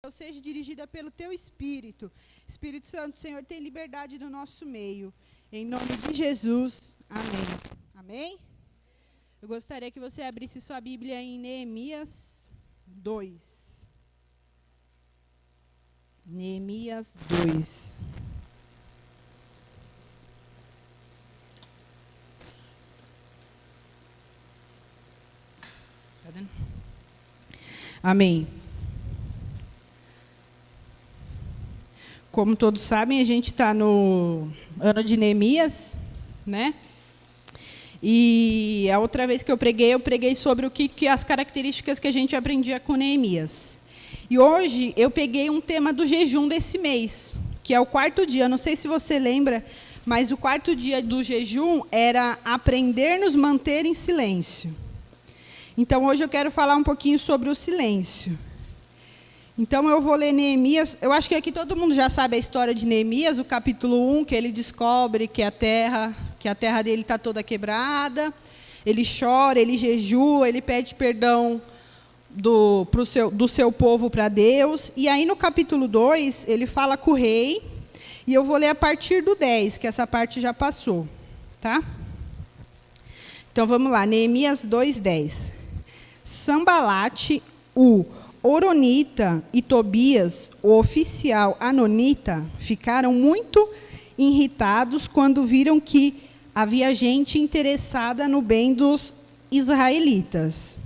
eu seja dirigida pelo Teu Espírito. Espírito Santo, Senhor, tem liberdade no nosso meio. Em nome de Jesus, amém. Amém? Eu gostaria que você abrisse sua Bíblia em Neemias 2. Neemias 2. Tá dando? Amém. Como todos sabem, a gente está no ano de Neemias, né? E a outra vez que eu preguei sobre o que as características que a gente aprendia com Neemias. E hoje eu peguei um tema do jejum desse mês, que é o 4º dia. Não sei se você lembra, mas o 4º dia do jejum era aprender a nos manter em silêncio. Então hoje eu quero falar um pouquinho sobre o silêncio. Então eu vou ler Neemias. Eu acho que aqui todo mundo já sabe a história de Neemias, o capítulo 1, que ele descobre que a terra dele está toda quebrada. Ele chora, ele jejua, ele pede perdão do seu povo para Deus. E aí no capítulo 2, ele fala com o rei. E eu vou ler a partir do 10, que essa parte já passou. Tá? Então vamos lá, Neemias 2:10. Sambalate, o Horonita e Tobias, o oficial anonita, ficaram muito irritados quando viram que havia gente interessada no bem dos israelitas.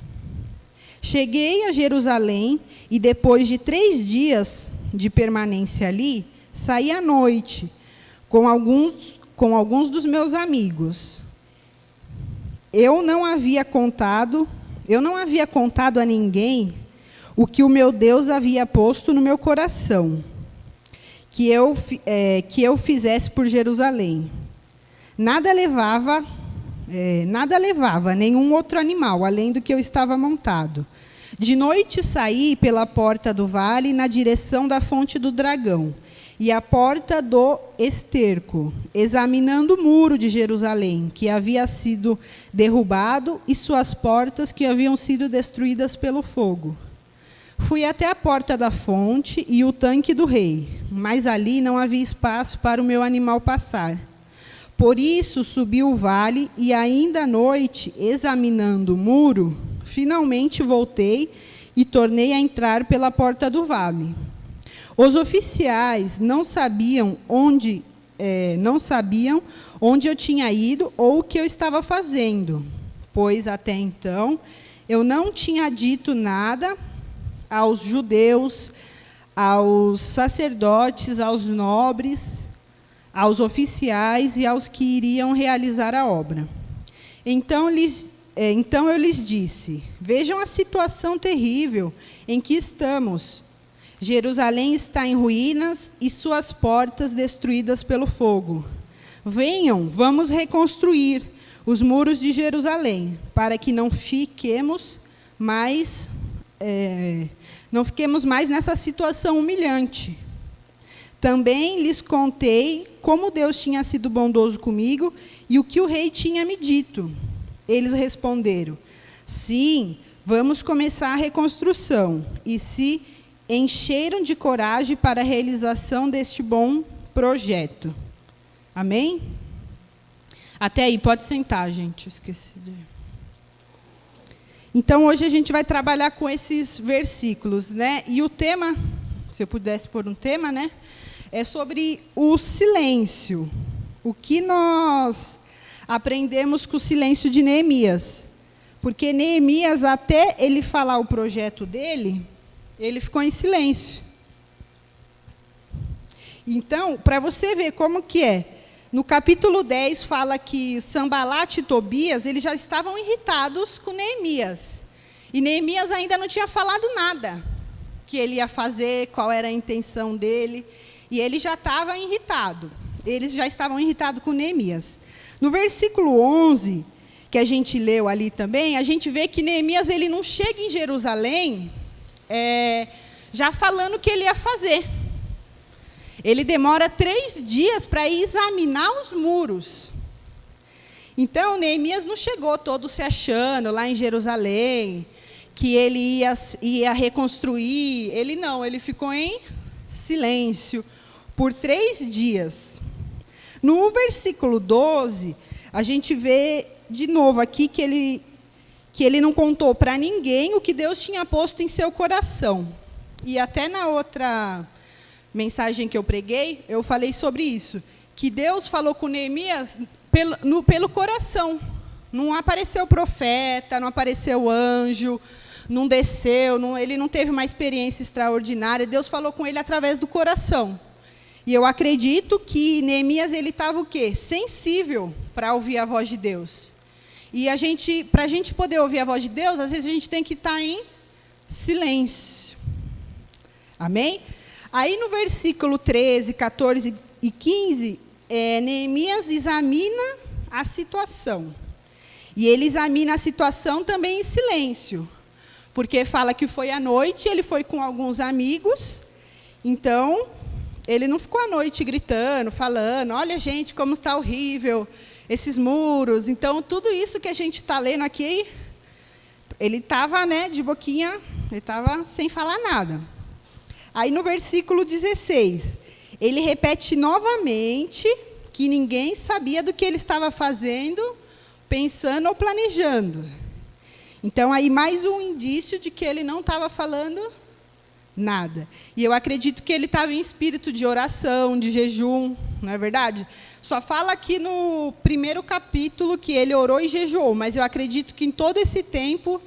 Cheguei a Jerusalém e, depois de 3 dias de permanência ali, saí à noite com alguns dos meus amigos. Eu não havia contado a ninguém o que o meu Deus havia posto no meu coração, que eu fizesse por Jerusalém. Nada levava nenhum outro animal, além do que eu estava montado. De noite saí pela porta do vale, na direção da fonte do dragão, e a porta do esterco, examinando o muro de Jerusalém, que havia sido derrubado, e suas portas que haviam sido destruídas pelo fogo. Fui até a porta da fonte e o tanque do rei, mas ali não havia espaço para o meu animal passar. Por isso subi o vale e, ainda à noite, examinando o muro, finalmente voltei e tornei a entrar pela porta do vale. Os oficiais não sabiam onde eu tinha ido ou o que eu estava fazendo, pois até então eu não tinha dito nada aos judeus, aos sacerdotes, aos nobres, aos oficiais e aos que iriam realizar a obra. Então eu lhes disse: vejam a situação terrível em que estamos. Jerusalém está em ruínas e suas portas destruídas pelo fogo. Venham, vamos reconstruir os muros de Jerusalém, para que não fiquemos mais nessa situação humilhante. Também lhes contei como Deus tinha sido bondoso comigo e o que o rei tinha me dito. Eles responderam: sim, vamos começar a reconstrução. E se encheram de coragem para a realização deste bom projeto. Amém? Até aí, pode sentar, gente. Esqueci de... Então, hoje a gente vai trabalhar com esses versículos, né? E o tema, se eu pudesse pôr um tema, né? É sobre o silêncio. O que nós aprendemos com o silêncio de Neemias. Porque Neemias, até ele falar o projeto dele, ele ficou em silêncio. Então, para você ver como que é, no capítulo 10 fala que Sambalate e Tobias, eles já estavam irritados com Neemias. E Neemias ainda não tinha falado nada que ele ia fazer, qual era a intenção dele. E ele já estava irritado. Eles já estavam irritados com Neemias. No versículo 11, que a gente leu ali também, a gente vê que Neemias ele não chega em Jerusalém já falando o que ele ia fazer. Ele demora 3 dias para examinar os muros. Então, Neemias não chegou todo se achando lá em Jerusalém, que ele ia reconstruir. Ele não, ele ficou em silêncio por 3 dias. No versículo 12, a gente vê de novo aqui que ele não contou para ninguém o que Deus tinha posto em seu coração. E até na outra mensagem que eu preguei, eu falei sobre isso, que Deus falou com Neemias pelo coração. Não apareceu profeta, não apareceu anjo, não desceu, ele não teve uma experiência extraordinária. Deus falou com ele através do coração. E eu acredito que Neemias estava o quê? Sensível para ouvir a voz de Deus. E para a gente poder ouvir a voz de Deus, às vezes a gente tem que estar em silêncio. Amém? Aí no versículo 13, 14 e 15, Neemias examina a situação. E ele examina a situação também em silêncio. Porque fala que foi à noite, ele foi com alguns amigos, então ele não ficou à noite gritando, falando, olha gente, como está horrível esses muros. Então, tudo isso que a gente está lendo aqui, ele estava de boquinha, ele estava sem falar nada. Aí no versículo 16, ele repete novamente que ninguém sabia do que ele estava fazendo, pensando ou planejando. Então, aí mais um indício de que ele não estava falando nada. E eu acredito que ele estava em espírito de oração, de jejum, não é verdade? Só fala aqui no primeiro capítulo que ele orou e jejuou, mas eu acredito que em todo esse tempo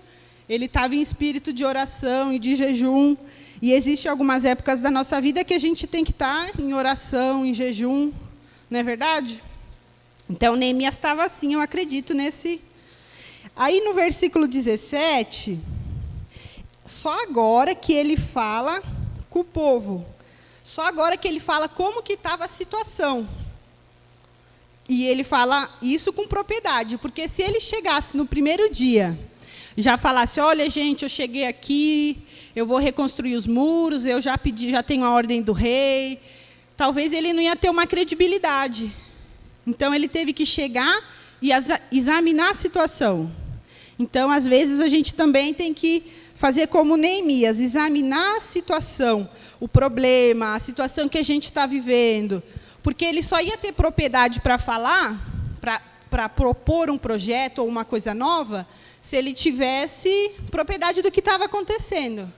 ele estava em espírito de oração e de jejum. E existem algumas épocas da nossa vida que a gente tem que estar em oração, em jejum, não é verdade? Então, Neemias estava assim, eu acredito nesse. Aí, no versículo 17, só agora que ele fala com o povo. Só agora que ele fala como que estava a situação. E ele fala isso com propriedade, porque se ele chegasse no primeiro dia, já falasse, olha, gente, eu cheguei aqui, eu vou reconstruir os muros, eu já pedi, já tenho a ordem do rei, talvez ele não ia ter uma credibilidade. Então, ele teve que chegar e examinar a situação. Então, às vezes, a gente também tem que fazer como Neemias, examinar a situação, o problema, a situação que a gente está vivendo. Porque ele só ia ter propriedade para falar, para propor um projeto ou uma coisa nova, se ele tivesse propriedade do que estava acontecendo.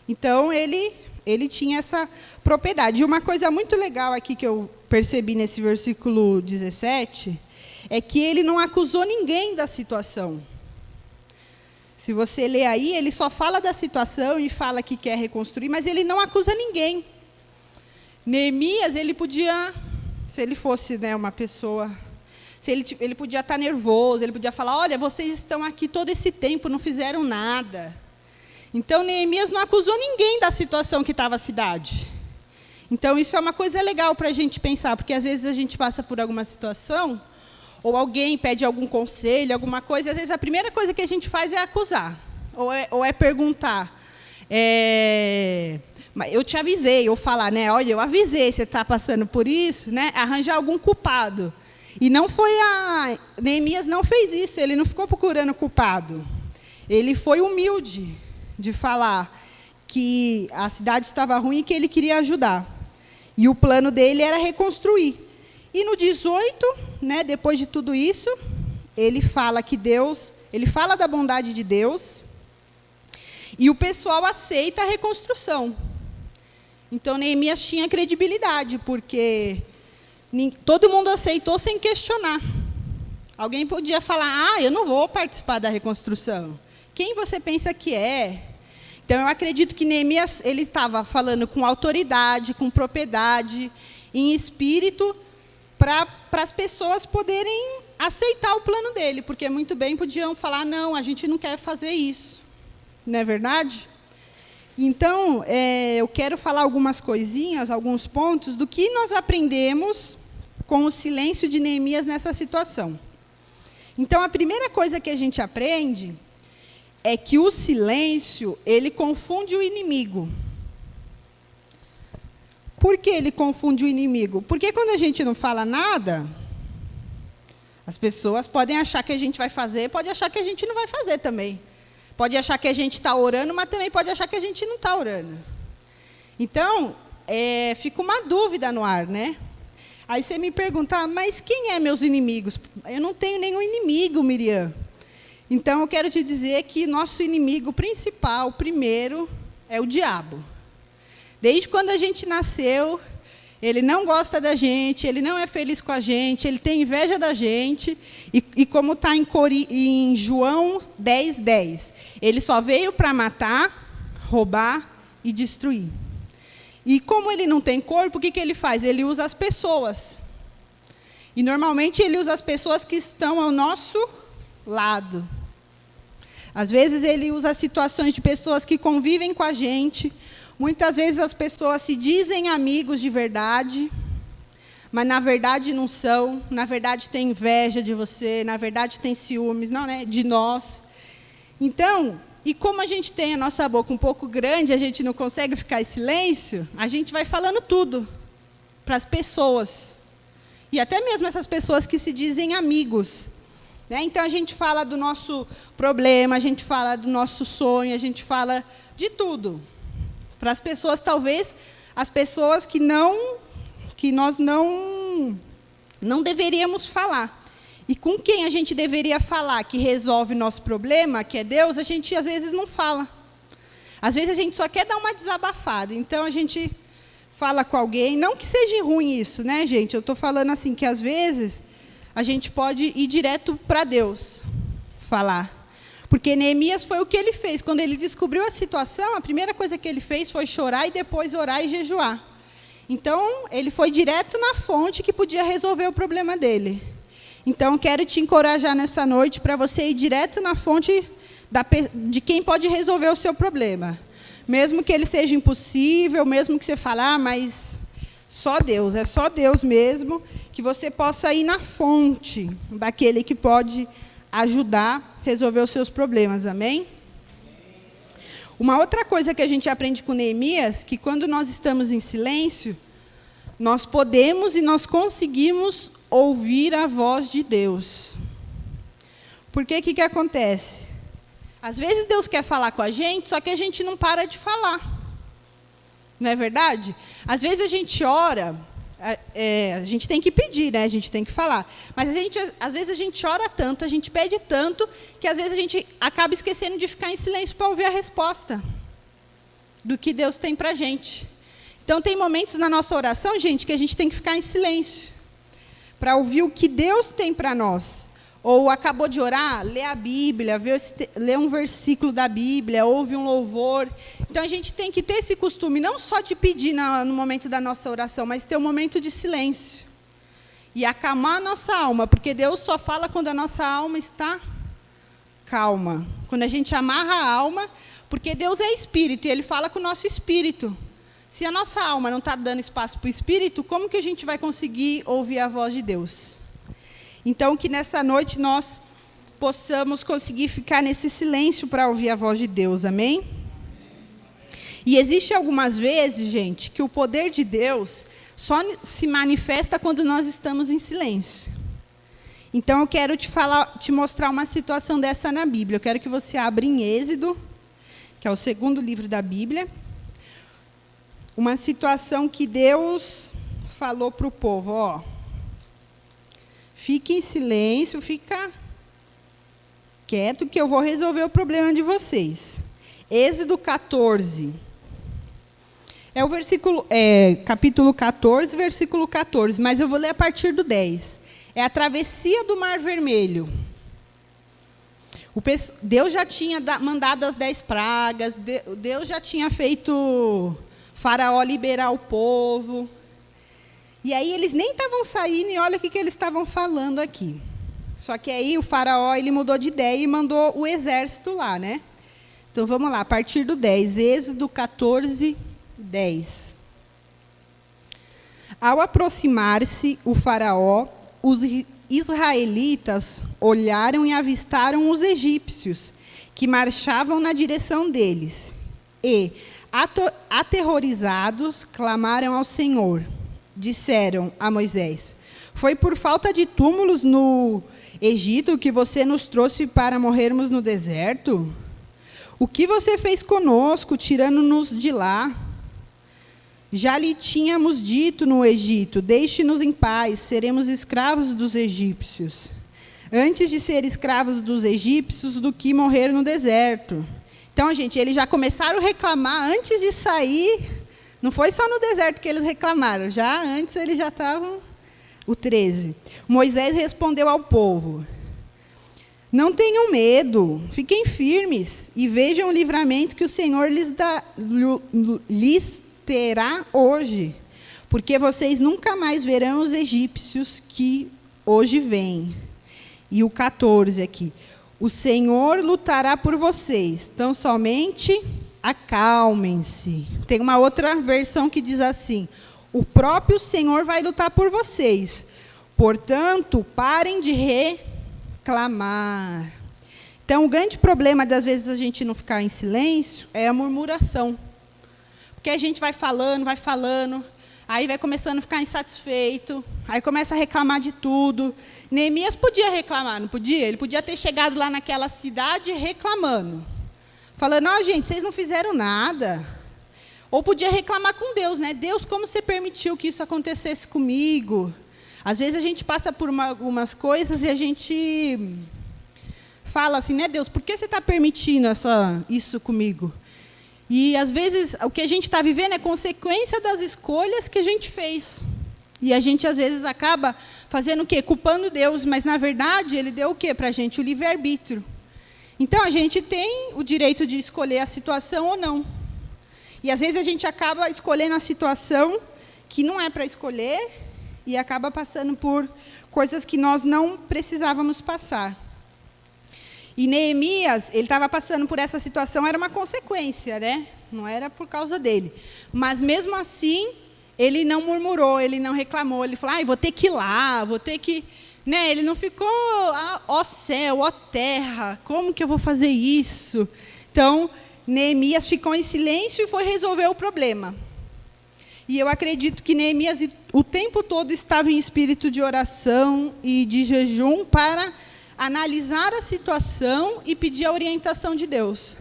Então, ele tinha essa propriedade. E uma coisa muito legal aqui que eu percebi nesse versículo 17, é que ele não acusou ninguém da situação. Se você ler aí, ele só fala da situação e fala que quer reconstruir, mas ele não acusa ninguém. Neemias, ele podia, se ele fosse uma pessoa, ele podia estar nervoso, ele podia falar, olha, vocês estão aqui todo esse tempo, não fizeram nada. Então, Neemias não acusou ninguém da situação que estava a cidade. Então, isso é uma coisa legal para a gente pensar, porque às vezes a gente passa por alguma situação, ou alguém pede algum conselho, alguma coisa, e às vezes a primeira coisa que a gente faz é acusar, ou é perguntar. Eu te avisei, ou falar, olha, eu avisei, você está passando por isso, arranjar algum culpado. E não foi Neemias não fez isso, ele não ficou procurando culpado. Ele foi humilde de falar que a cidade estava ruim e que ele queria ajudar. E o plano dele era reconstruir. E no 18, depois de tudo isso, ele fala ele fala da bondade de Deus, e o pessoal aceita a reconstrução. Então, Neemias tinha credibilidade, porque todo mundo aceitou sem questionar. Alguém podia falar, eu não vou participar da reconstrução. Quem você pensa que é? Então, eu acredito que Neemias ele estava falando com autoridade, com propriedade, em espírito, para as pessoas poderem aceitar o plano dele, porque muito bem podiam falar, não, a gente não quer fazer isso. Não é verdade? Então, eu quero falar algumas coisinhas, alguns pontos, do que nós aprendemos com o silêncio de Neemias nessa situação. Então, a primeira coisa que a gente aprende é que o silêncio, ele confunde o inimigo. Por que ele confunde o inimigo? Porque quando a gente não fala nada, as pessoas podem achar que a gente vai fazer, podem achar que a gente não vai fazer também. pode achar que a gente está orando, mas também pode achar que a gente não está orando. Então, fica uma dúvida no ar, né? Aí você me pergunta, mas quem é meus inimigos? Eu não tenho nenhum inimigo, Miriam. Então, eu quero te dizer que nosso inimigo principal, o primeiro, é o diabo. Desde quando a gente nasceu, ele não gosta da gente, ele não é feliz com a gente, ele tem inveja da gente. E como está em João 10:10, ele só veio para matar, roubar e destruir. E como ele não tem corpo, o que ele faz? Ele usa as pessoas. E, normalmente, ele usa as pessoas que estão ao nosso lado. Às vezes, ele usa situações de pessoas que convivem com a gente. Muitas vezes, as pessoas se dizem amigos de verdade, mas, na verdade, não são. Na verdade, tem inveja de você. Na verdade, tem ciúmes, não, né, de nós. Então, e como a gente tem a nossa boca um pouco grande, a gente não consegue ficar em silêncio, a gente vai falando tudo para as pessoas. E até mesmo essas pessoas que se dizem amigos. Né? Então, a gente fala do nosso problema, a gente fala do nosso sonho, a gente fala de tudo. Para as pessoas, talvez, as pessoas que nós não deveríamos falar. E com quem a gente deveria falar que resolve o nosso problema, que é Deus, a gente, às vezes, não fala. Às vezes, a gente só quer dar uma desabafada. Então, a gente fala com alguém. Não que seja ruim isso, né, gente? Eu estou falando assim, que, às vezes, a gente pode ir direto para Deus falar. Porque Neemias foi o que ele fez. Quando ele descobriu a situação, a primeira coisa que ele fez foi chorar e depois orar e jejuar. Então, ele foi direto na fonte que podia resolver o problema dele. Então, quero te encorajar nessa noite para você ir direto na fonte de quem pode resolver o seu problema. Mesmo que ele seja impossível, mesmo que você fale, mas só Deus, é só Deus mesmo, que você possa ir na fonte daquele que pode ajudar a resolver os seus problemas, amém? Uma outra coisa que a gente aprende com Neemias, que quando nós estamos em silêncio, nós podemos e nós conseguimos ouvir a voz de Deus. Porque o que acontece? Às vezes Deus quer falar com a gente, só que a gente não para de falar. Não é verdade? Às vezes a gente ora, a gente tem que pedir, né? A gente tem que falar. Mas às vezes a gente ora tanto, a gente pede tanto, que às vezes a gente acaba esquecendo de ficar em silêncio para ouvir a resposta do que Deus tem para a gente. Então, tem momentos na nossa oração, gente, que a gente tem que ficar em silêncio para ouvir o que Deus tem para nós. Ou acabou de orar, lê a Bíblia, lê um versículo da Bíblia, ouve um louvor. Então, a gente tem que ter esse costume, não só de pedir no momento da nossa oração, mas ter um momento de silêncio. E acalmar a nossa alma, porque Deus só fala quando a nossa alma está calma. Quando a gente amarra a alma, porque Deus é espírito, e Ele fala com o nosso espírito. Se a nossa alma não está dando espaço para o Espírito, como que a gente vai conseguir ouvir a voz de Deus? Então, que nessa noite nós possamos conseguir ficar nesse silêncio para ouvir a voz de Deus, amém? E existe algumas vezes, gente, que o poder de Deus só se manifesta quando nós estamos em silêncio. Então, eu quero te mostrar uma situação dessa na Bíblia. Eu quero que você abra em Êxodo, que é o 2º livro da Bíblia. Uma situação que Deus falou para o povo, ó, fique em silêncio, fica quieto que eu vou resolver o problema de vocês. Êxodo 14. É o capítulo 14, versículo 14, mas eu vou ler a partir do 10. É a travessia do Mar Vermelho. Deus já tinha mandado as 10 pragas, Deus já tinha feito Faraó liberar o povo. E aí eles nem estavam saindo, e olha o que eles estavam falando aqui. Só que aí o Faraó ele mudou de ideia e mandou o exército lá, né? Então vamos lá, a partir do 10, Êxodo 14, 10. Ao aproximar-se o Faraó, os israelitas olharam e avistaram os egípcios, que marchavam na direção deles. E, aterrorizados, clamaram ao Senhor. Disseram a Moisés: foi por falta de túmulos no Egito que você nos trouxe para morrermos no deserto? O que você fez conosco, tirando-nos de lá? Já lhe tínhamos dito no Egito, deixe-nos em paz, seremos escravos dos egípcios. Antes de ser escravos dos egípcios, do que morrer no deserto. Então, gente, eles já começaram a reclamar antes de sair. Não foi só no deserto que eles reclamaram, já antes eles já estavam... O 13. Moisés respondeu ao povo: não tenham medo, fiquem firmes e vejam o livramento que o Senhor lhes terá hoje, porque vocês nunca mais verão os egípcios que hoje vêm. E o 14 aqui: o Senhor lutará por vocês, tão somente acalmem-se. Tem uma outra versão que diz assim: o próprio Senhor vai lutar por vocês, portanto, parem de reclamar. Então, o grande problema das vezes a gente não ficar em silêncio é a murmuração. Porque a gente vai falando, aí vai começando a ficar insatisfeito, aí começa a reclamar de tudo. Neemias podia reclamar, não podia? Ele podia ter chegado lá naquela cidade reclamando, falando: ó, gente, vocês não fizeram nada. Ou podia reclamar com Deus, né? Deus, como você permitiu que isso acontecesse comigo? Às vezes a gente passa por algumas coisas e a gente fala assim, né, Deus, por que você está permitindo isso comigo? E, às vezes, o que a gente está vivendo é consequência das escolhas que a gente fez. E a gente, às vezes, acaba fazendo o quê? Culpando Deus, mas, na verdade, Ele deu o quê para a gente? O livre-arbítrio. Então, a gente tem o direito de escolher a situação ou não. E, às vezes, a gente acaba escolhendo a situação que não é para escolher e acaba passando por coisas que nós não precisávamos passar. E Neemias, ele estava passando por essa situação, era uma consequência, né? Não era por causa dele. Mas, mesmo assim, ele não murmurou, ele não reclamou. Ele falou: vou ter que ir lá, vou ter que... Né? Ele não ficou: ó céu, ó terra, como que eu vou fazer isso? Então, Neemias ficou em silêncio e foi resolver o problema. E eu acredito que Neemias o tempo todo estava em espírito de oração e de jejum para analisar a situação e pedir a orientação de Deus.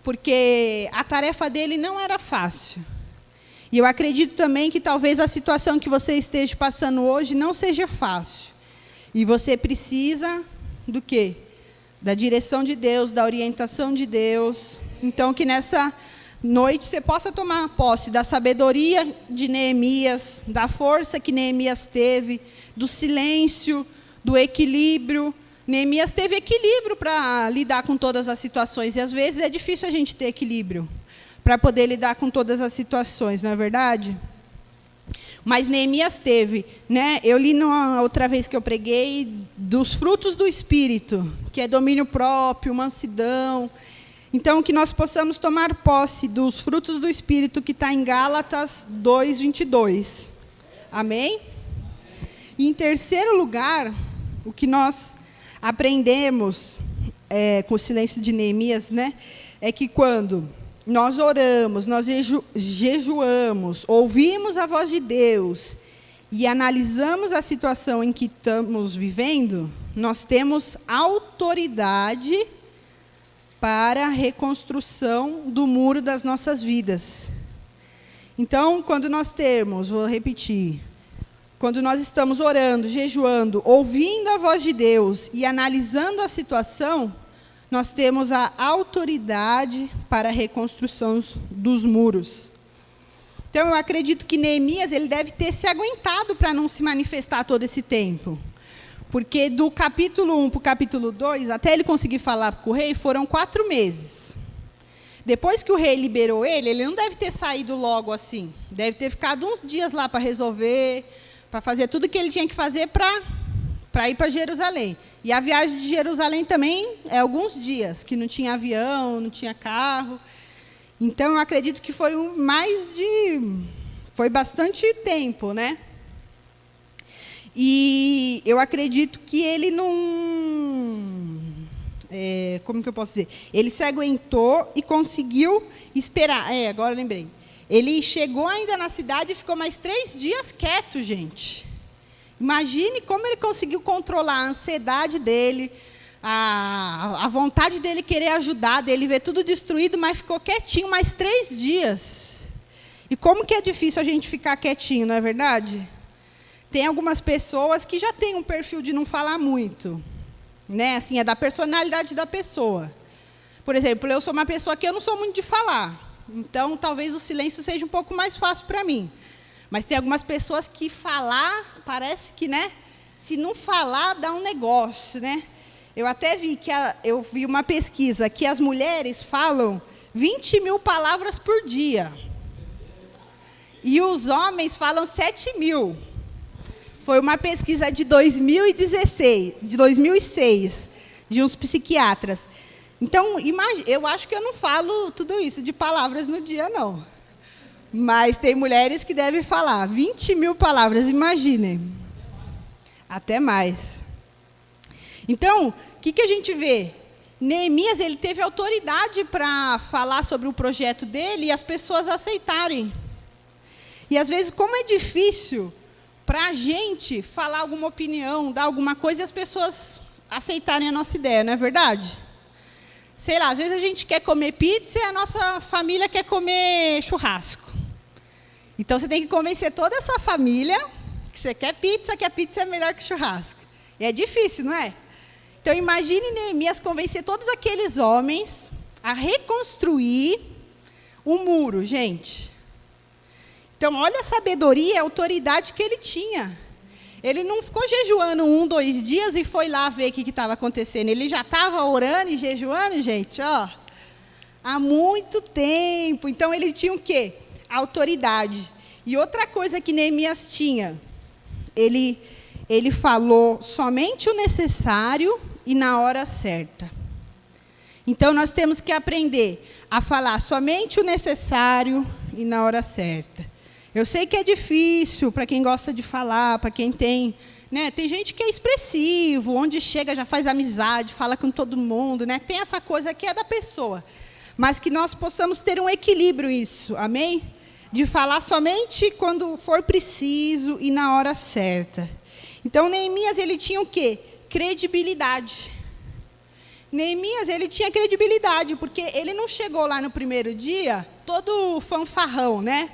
Porque a tarefa dele não era fácil. E eu acredito também que talvez a situação que você esteja passando hoje não seja fácil. E você precisa do quê? Da direção de Deus, da orientação de Deus. Então, que nessa noite você possa tomar posse da sabedoria de Neemias, da força que Neemias teve, do silêncio, do equilíbrio. Neemias teve equilíbrio para lidar com todas as situações. E, às vezes, é difícil a gente ter equilíbrio para poder lidar com todas as situações, não é verdade? Mas Neemias teve, né? Eu li outra vez que eu preguei dos frutos do Espírito, que é domínio próprio, mansidão. Então, que nós possamos tomar posse dos frutos do Espírito, que está em Gálatas 2:22. Amém? E, em terceiro lugar, o que nós aprendemos com o silêncio de Neemias, né, é que quando nós oramos, nós jejuamos, ouvimos a voz de Deus e analisamos a situação em que estamos vivendo, nós temos autoridade para a reconstrução do muro das nossas vidas. Então, quando nós temos, vou repetir, quando nós estamos orando, jejuando, ouvindo a voz de Deus e analisando a situação, nós temos a autoridade para a reconstrução dos muros. Então, eu acredito que Neemias ele deve ter se aguentado para não se manifestar todo esse tempo. Porque do capítulo 1 para o capítulo 2, até ele conseguir falar com o rei, foram 4 meses. Depois que o rei liberou ele não deve ter saído logo assim. Deve ter ficado uns dias lá para resolver, para fazer tudo o que ele tinha que fazer para ir para Jerusalém. E a viagem de Jerusalém também é alguns dias, que não tinha avião, não tinha carro. Então, eu acredito que foi foi bastante tempo, né? E eu acredito que ele não... como que eu posso dizer? Ele se aguentou e conseguiu esperar. Agora eu lembrei. Ele chegou ainda na cidade e ficou mais 3 dias quieto, gente. Imagine como ele conseguiu controlar a ansiedade dele, a vontade dele querer ajudar, dele ver tudo destruído, mas ficou quietinho mais 3 dias. E como que é difícil a gente ficar quietinho, não é verdade? Tem algumas pessoas que já têm um perfil de não falar muito, né? Assim, é da personalidade da pessoa. Por exemplo, eu sou uma pessoa que eu não sou muito de falar, então talvez o silêncio seja um pouco mais fácil para mim. Mas tem algumas pessoas que falar, parece que, né? Se não falar, dá um negócio, né? Eu até vi eu vi uma pesquisa que as mulheres falam 20 mil palavras por dia. E os homens falam 7 mil. Foi uma pesquisa de 2006, de uns psiquiatras. Então, eu acho que eu não falo tudo isso de palavras no dia, não. Mas tem mulheres que devem falar 20 mil palavras, imaginem. Até mais. Então, o que a gente vê? Neemias, ele teve autoridade para falar sobre o projeto dele e as pessoas aceitarem. E, às vezes, como é difícil para a gente falar alguma opinião, dar alguma coisa e as pessoas aceitarem a nossa ideia, não é verdade? Sei lá, às vezes a gente quer comer pizza e a nossa família quer comer churrasco. Então, você tem que convencer toda a sua família que você quer pizza, que a pizza é melhor que churrasco. E é difícil, não é? Então, imagine Neemias convencer todos aqueles homens a reconstruir o muro, gente. Então, olha a sabedoria e a autoridade que ele tinha. Ele não ficou jejuando 1, 2 dias e foi lá ver o que estava acontecendo. Ele já estava orando e jejuando, gente, ó, há muito tempo. Então, ele tinha o quê? A autoridade. E outra coisa que Neemias tinha, ele falou somente o necessário e na hora certa. Então, nós temos que aprender a falar somente o necessário e na hora certa. Eu sei que é difícil para quem gosta de falar, para quem tem... Né, tem gente que é expressivo, onde chega já faz amizade, fala com todo mundo. Né, tem essa coisa que é da pessoa. Mas que nós possamos ter um equilíbrio isso, amém? De falar somente quando for preciso e na hora certa. Então, Neemias, ele tinha o quê? Credibilidade. Neemias, ele tinha credibilidade, porque ele não chegou lá no primeiro dia todo fanfarrão, né?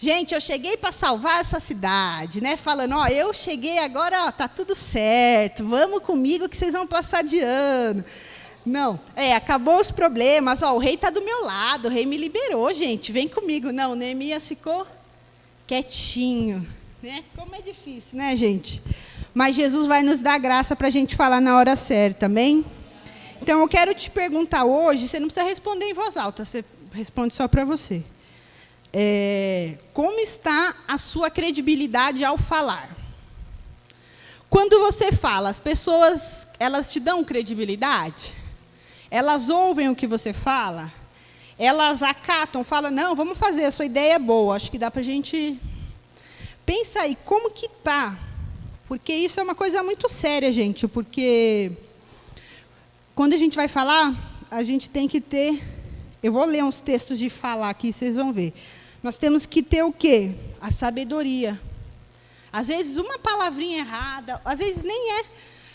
Gente, eu cheguei para salvar essa cidade, né? Falando, ó, eu cheguei agora, ó, tá tudo certo, vamos comigo que vocês vão passar de ano. Não, acabou os problemas, ó, o rei está do meu lado, o rei me liberou, gente, vem comigo. Não, Neemias ficou quietinho, né? Como é difícil, né, gente? Mas Jesus vai nos dar graça para a gente falar na hora certa, amém? Então, eu quero te perguntar hoje, você não precisa responder em voz alta, você responde só para você. Como está a sua credibilidade ao falar? Quando você fala, as pessoas, elas te dão credibilidade? Elas ouvem o que você fala? Elas acatam, falam, não, vamos fazer, a sua ideia é boa, acho que dá para a gente... Pensa aí, como que está? Porque isso é uma coisa muito séria, gente, porque quando a gente vai falar, a gente tem que ter... Eu vou ler uns textos de falar aqui, vocês vão ver. Nós temos que ter o quê? A sabedoria. Às vezes, uma palavrinha errada, às vezes nem é.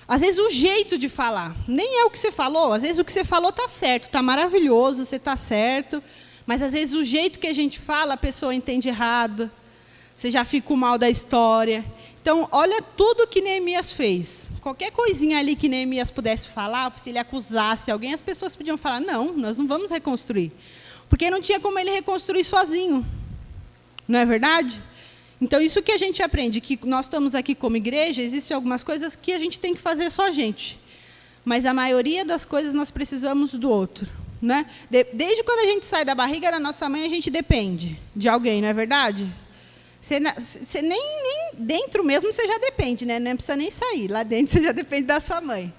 Às vezes, o jeito de falar. Nem é o que você falou. Às vezes, o que você falou está certo, está maravilhoso, você está certo. Mas, às vezes, o jeito que a gente fala, a pessoa entende errado. Você já fica com mal da história. Então, olha tudo que Neemias fez. Qualquer coisinha ali que Neemias pudesse falar, se ele acusasse alguém, as pessoas podiam falar, não, nós não vamos reconstruir. Porque não tinha como ele reconstruir sozinho. Não é verdade? Então, isso que a gente aprende, que nós estamos aqui como igreja, existem algumas coisas que a gente tem que fazer só a gente. Mas a maioria das coisas nós precisamos do outro. Né? Desde quando a gente sai da barriga da nossa mãe, a gente depende de alguém, não é verdade? Você nem dentro mesmo você já depende, né? Não precisa nem sair. Lá dentro você já depende da sua mãe.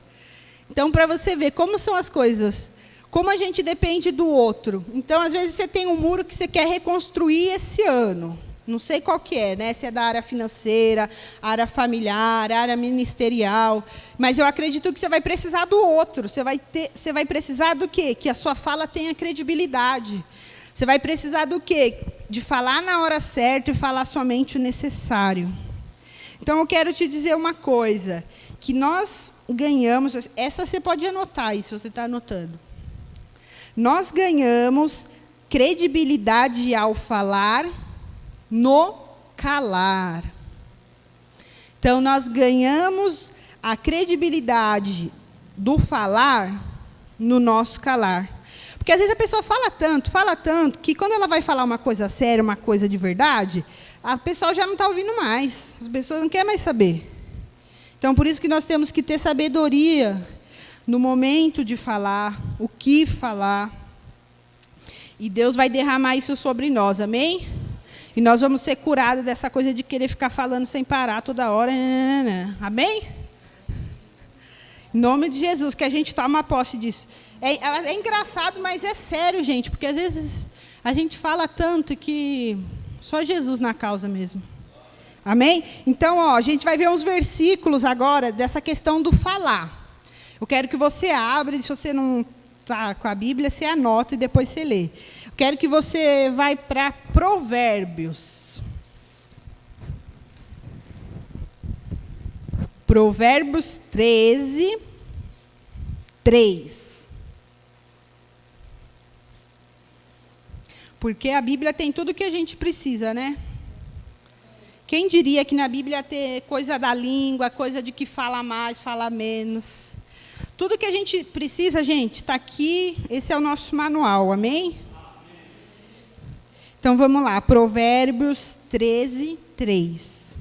Então, para você ver como são as coisas, como a gente depende do outro. Então, às vezes, você tem um muro que você quer reconstruir esse ano. Não sei qual que é, né? Se é da área financeira, área familiar, área ministerial. Mas eu acredito que você vai precisar do outro. Você vai precisar do quê? Que a sua fala tenha credibilidade. Você vai precisar do quê? De falar na hora certa e falar somente o necessário. Então, eu quero te dizer uma coisa, que nós ganhamos, essa você pode anotar aí, se você está anotando. Nós ganhamos credibilidade ao falar no calar. Então, nós ganhamos a credibilidade do falar no nosso calar. Porque, às vezes, a pessoa fala tanto, que quando ela vai falar uma coisa séria, uma coisa de verdade, a pessoa já não está ouvindo mais. As pessoas não querem mais saber. Então, por isso que nós temos que ter sabedoria no momento de falar, o que falar. E Deus vai derramar isso sobre nós, amém? E nós vamos ser curados dessa coisa de querer ficar falando sem parar toda hora. Amém? Em nome de Jesus, que a gente toma posse disso. É engraçado, mas é sério, gente, porque às vezes a gente fala tanto que só Jesus na causa mesmo. Amém? Então, a gente vai ver uns versículos agora dessa questão do falar. Eu quero que você abra, se você não está com a Bíblia, você anota e depois você lê. Eu quero que você vá para Provérbios. Provérbios 13, 3. Porque a Bíblia tem tudo que a gente precisa, né? Quem diria que na Bíblia tem coisa da língua, coisa de que fala mais, fala menos. Tudo que a gente precisa, gente, está aqui. Esse é o nosso manual, amém? Então, vamos lá. Provérbios 13, 3.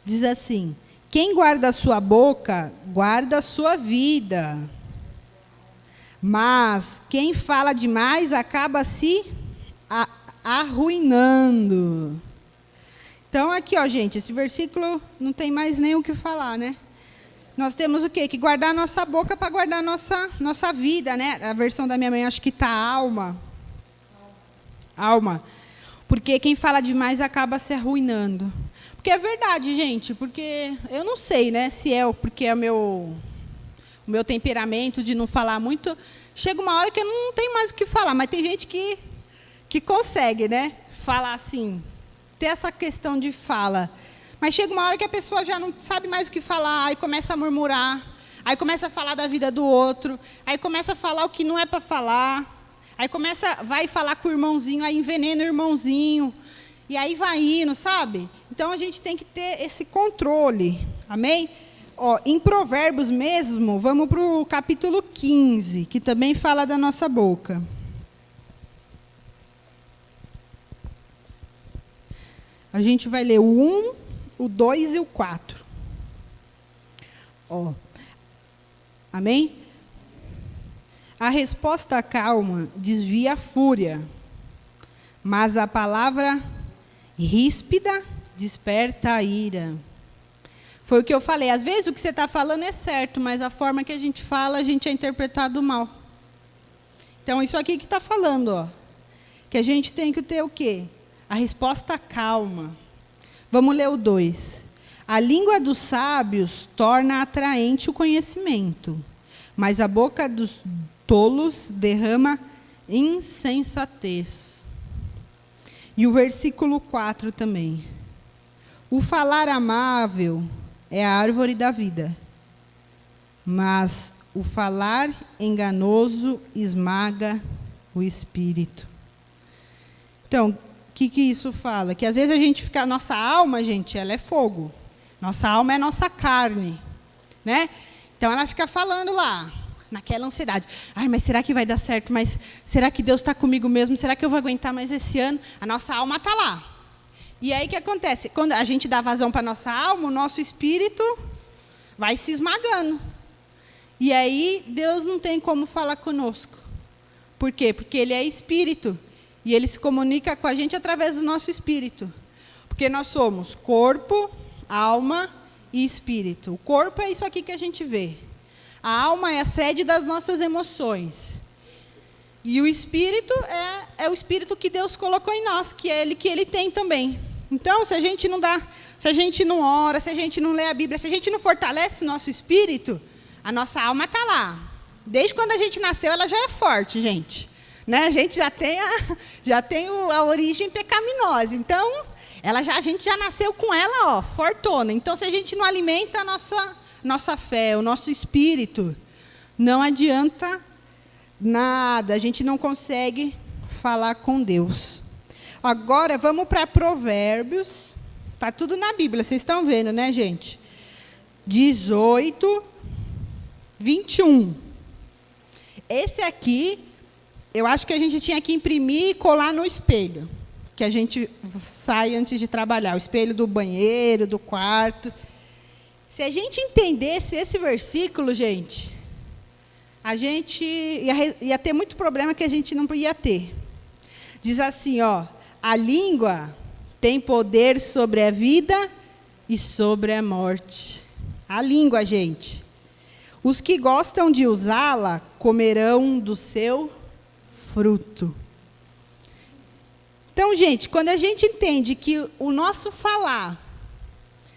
Diz assim: quem guarda a sua boca, guarda a sua vida. Mas quem fala demais acaba se arruinando. Então, aqui, gente, esse versículo não tem mais nem o que falar, né? Nós temos o quê? Que guardar a nossa boca para guardar a nossa vida, né? A versão da minha mãe, acho que está alma. Alma. Porque quem fala demais acaba se arruinando. Porque é verdade, gente, porque eu não sei, né, se é porque é o meu temperamento de não falar muito. Chega uma hora que eu não tenho mais o que falar, mas tem gente que consegue, né, falar assim, ter essa questão de fala. Mas chega uma hora que a pessoa já não sabe mais o que falar, aí começa a murmurar, aí começa a falar da vida do outro, aí começa a falar o que não é para falar, aí vai falar com o irmãozinho, aí envenena o irmãozinho, e aí vai indo, sabe? Então, a gente tem que ter esse controle, amém? Em Provérbios mesmo, vamos para o capítulo 15, que também fala da nossa boca. A gente vai ler o 1, o 2 e o 4. Amém? A resposta calma desvia a fúria, mas a palavra ríspida desperta a ira. Foi o que eu falei. Às vezes o que você está falando é certo, mas a forma que a gente fala, a gente é interpretado mal. Então, isso aqui que está falando, que a gente tem que ter o quê? A resposta calma. Vamos ler o 2. A língua dos sábios torna atraente o conhecimento, mas a boca dos tolos derrama insensatez. E o versículo 4 também. O falar amável é a árvore da vida, mas o falar enganoso esmaga o espírito. Então, o que isso fala? Que às vezes a gente fica... Nossa alma, gente, ela é fogo. Nossa alma é nossa carne, né? Então, ela fica falando lá, naquela ansiedade. Ai, mas será que vai dar certo? Mas será que Deus está comigo mesmo? Será que eu vou aguentar mais esse ano? A nossa alma está lá. E aí, o que acontece? Quando a gente dá vazão para a nossa alma, o nosso espírito vai se esmagando. E aí, Deus não tem como falar conosco. Por quê? Porque Ele é espírito. E Ele se comunica com a gente através do nosso espírito. Porque nós somos corpo, alma e espírito. O corpo é isso aqui que a gente vê. A alma é a sede das nossas emoções. E o espírito é o espírito que Deus colocou em nós, que é que Ele tem também. Então, se a gente não ora, se a gente não lê a Bíblia, se a gente não fortalece o nosso espírito, a nossa alma está lá. Desde quando a gente nasceu, ela já é forte, gente. Né? A gente já tem a origem pecaminosa. Então, a gente já nasceu com ela, fortona. Então, se a gente não alimenta nossa fé, o nosso espírito, não adianta nada, a gente não consegue falar com Deus. Agora, vamos para Provérbios. Está tudo na Bíblia, vocês estão vendo, né, gente? 18, 21. Esse aqui, eu acho que a gente tinha que imprimir e colar no espelho, que a gente sai antes de trabalhar, o espelho do banheiro, do quarto. Se a gente entendesse esse versículo, gente, a gente ia ter muito problema que a gente não ia ter. Diz assim, ó, a língua tem poder sobre a vida e sobre a morte. A língua, gente. Os que gostam de usá-la comerão do seu fruto. Então, gente, quando a gente entende que o nosso falar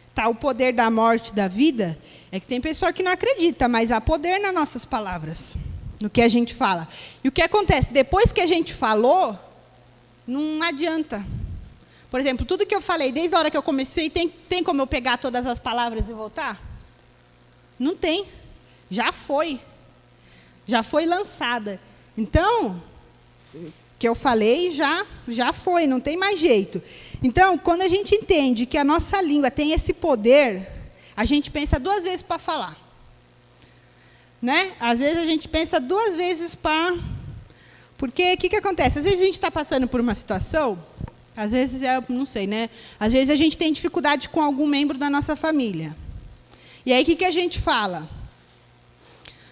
está o poder da morte e da vida, é que tem pessoa que não acredita, mas há poder nas nossas palavras, no que a gente fala. E o que acontece? Depois que a gente falou, não adianta. Por exemplo, tudo que eu falei, desde a hora que eu comecei, tem como eu pegar todas as palavras e voltar? Não tem. Já foi. Já foi lançada. Então, o que eu falei já foi, não tem mais jeito. Então, quando a gente entende que a nossa língua tem esse poder, a gente pensa 2 vezes para falar. Né? Às vezes a gente pensa 2 vezes para... Porque o que acontece? Às vezes a gente está passando por uma situação, às vezes, não sei, né? Às vezes a gente tem dificuldade com algum membro da nossa família. E aí o que a gente fala?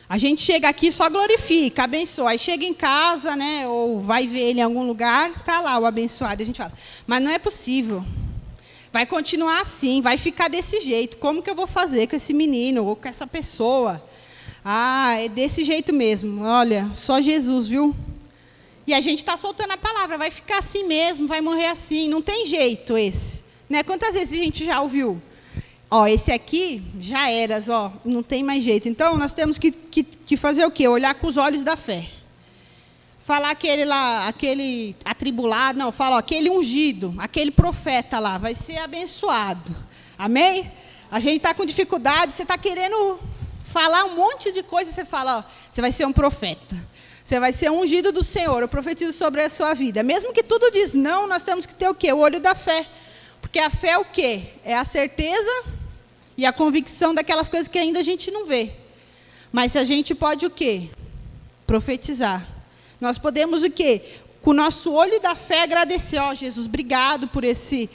A gente chega aqui, só glorifica, abençoa. Aí chega em casa, né, ou vai ver ele em algum lugar, está lá o abençoado. A gente fala, mas não é possível. Vai continuar assim, vai ficar desse jeito. Como que eu vou fazer com esse menino ou com essa pessoa? Ah, é desse jeito mesmo. Olha, só Jesus, viu? E a gente está soltando a palavra, vai ficar assim mesmo, vai morrer assim. Não tem jeito esse. Né? Quantas vezes a gente já ouviu? Ó, esse aqui já eras, ó, não tem mais jeito. Então, nós temos que fazer o quê? Olhar com os olhos da fé. Falar aquele lá, aquele atribulado, não, fala, ó, aquele ungido, aquele profeta lá, vai ser abençoado. Amém? A gente está com dificuldade, você está querendo falar um monte de coisa, você fala, ó, você vai ser um profeta. Você vai ser ungido do Senhor, eu profetizo sobre a sua vida. Mesmo que tudo diz não, nós temos que ter o quê? O olho da fé. Porque a fé é o quê? É a certeza e a convicção daquelas coisas que ainda a gente não vê. Mas se a gente pode o quê? Profetizar. Nós podemos o quê? Com o nosso olho da fé agradecer. Ó, Jesus, obrigado por esse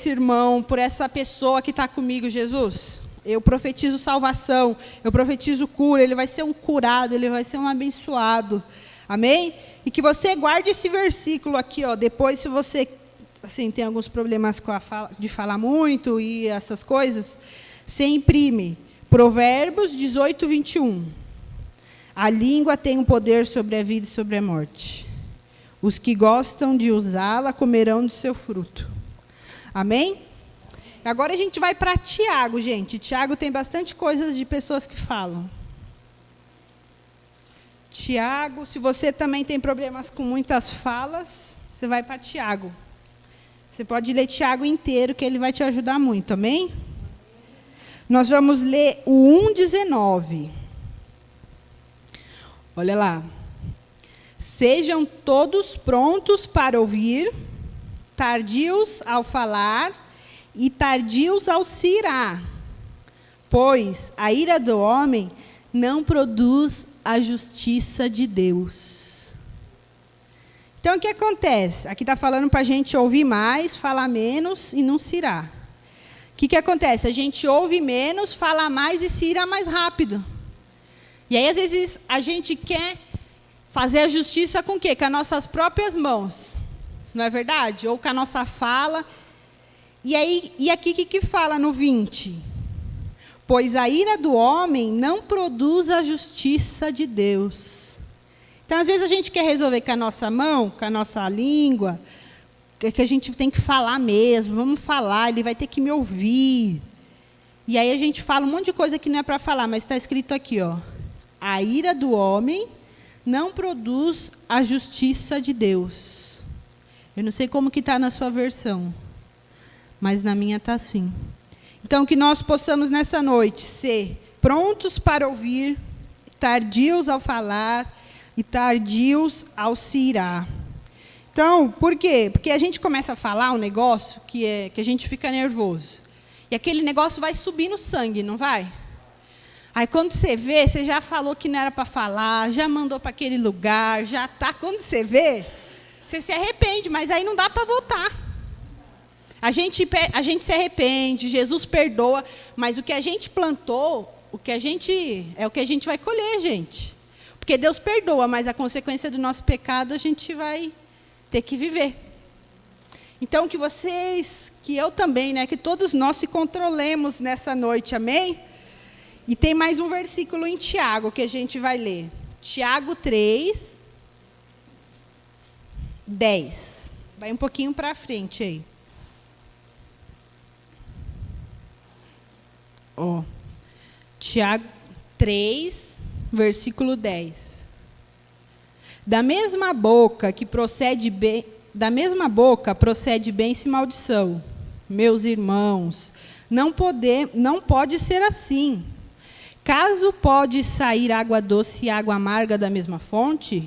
irmão, por essa pessoa que está comigo, Jesus. Eu profetizo salvação, eu profetizo cura, ele vai ser um curado, ele vai ser um abençoado. Amém? E que você guarde esse versículo aqui, ó, depois se você assim, tem alguns problemas com de falar muito e essas coisas, você imprime Provérbios 18, 21. A língua tem um poder sobre a vida e sobre a morte. Os que gostam de usá-la comerão do seu fruto. Amém? Agora a gente vai para Tiago, gente. Tiago tem bastante coisas de pessoas que falam. Tiago, se você também tem problemas com muitas falas, você vai para Tiago. Você pode ler Tiago inteiro, que ele vai te ajudar muito, amém? Nós vamos ler o 1,19. Olha lá. Sejam todos prontos para ouvir, tardios ao falar e tardios ao se irar, pois a ira do homem não produz a justiça de Deus. Então, o que acontece? Aqui está falando para a gente ouvir mais, falar menos e não se irar. O que acontece? A gente ouve menos, fala mais e se ira mais rápido. E aí, às vezes, a gente quer fazer a justiça com o quê? Com as nossas próprias mãos. Não é verdade? Ou com a nossa fala. E aqui, o que fala no 20? Pois a ira do homem não produz a justiça de Deus. Então, às vezes, a gente quer resolver com a nossa mão, com a nossa língua, que a gente tem que falar mesmo, vamos falar, ele vai ter que me ouvir. E aí a gente fala um monte de coisa que não é para falar, mas está escrito aqui, ó. A ira do homem não produz a justiça de Deus. Eu não sei como que está na sua versão, mas na minha está assim. Então, que nós possamos nessa noite ser prontos para ouvir, tardios ao falar e tardios ao se irar. Então, por quê? Porque a gente começa a falar um negócio que a gente fica nervoso. E aquele negócio vai subir no sangue, não vai? Aí, quando você vê, você já falou que não era para falar, já mandou para aquele lugar, já está. Quando você vê, você se arrepende, mas aí não dá para voltar. A gente se arrepende, Jesus perdoa, mas o que a gente plantou, é o que a gente vai colher, gente. Porque Deus perdoa, mas a consequência do nosso pecado a gente vai ter que viver. Então, que eu também, né, que todos nós se controlemos nessa noite, amém? E tem mais um versículo em Tiago que a gente vai ler. Tiago 3, 10. Vai um pouquinho para frente aí. Tiago 3, versículo 10. Da mesma boca procede bênção e maldição. Meus irmãos, não pode ser assim. Caso pode sair água doce e água amarga da mesma fonte?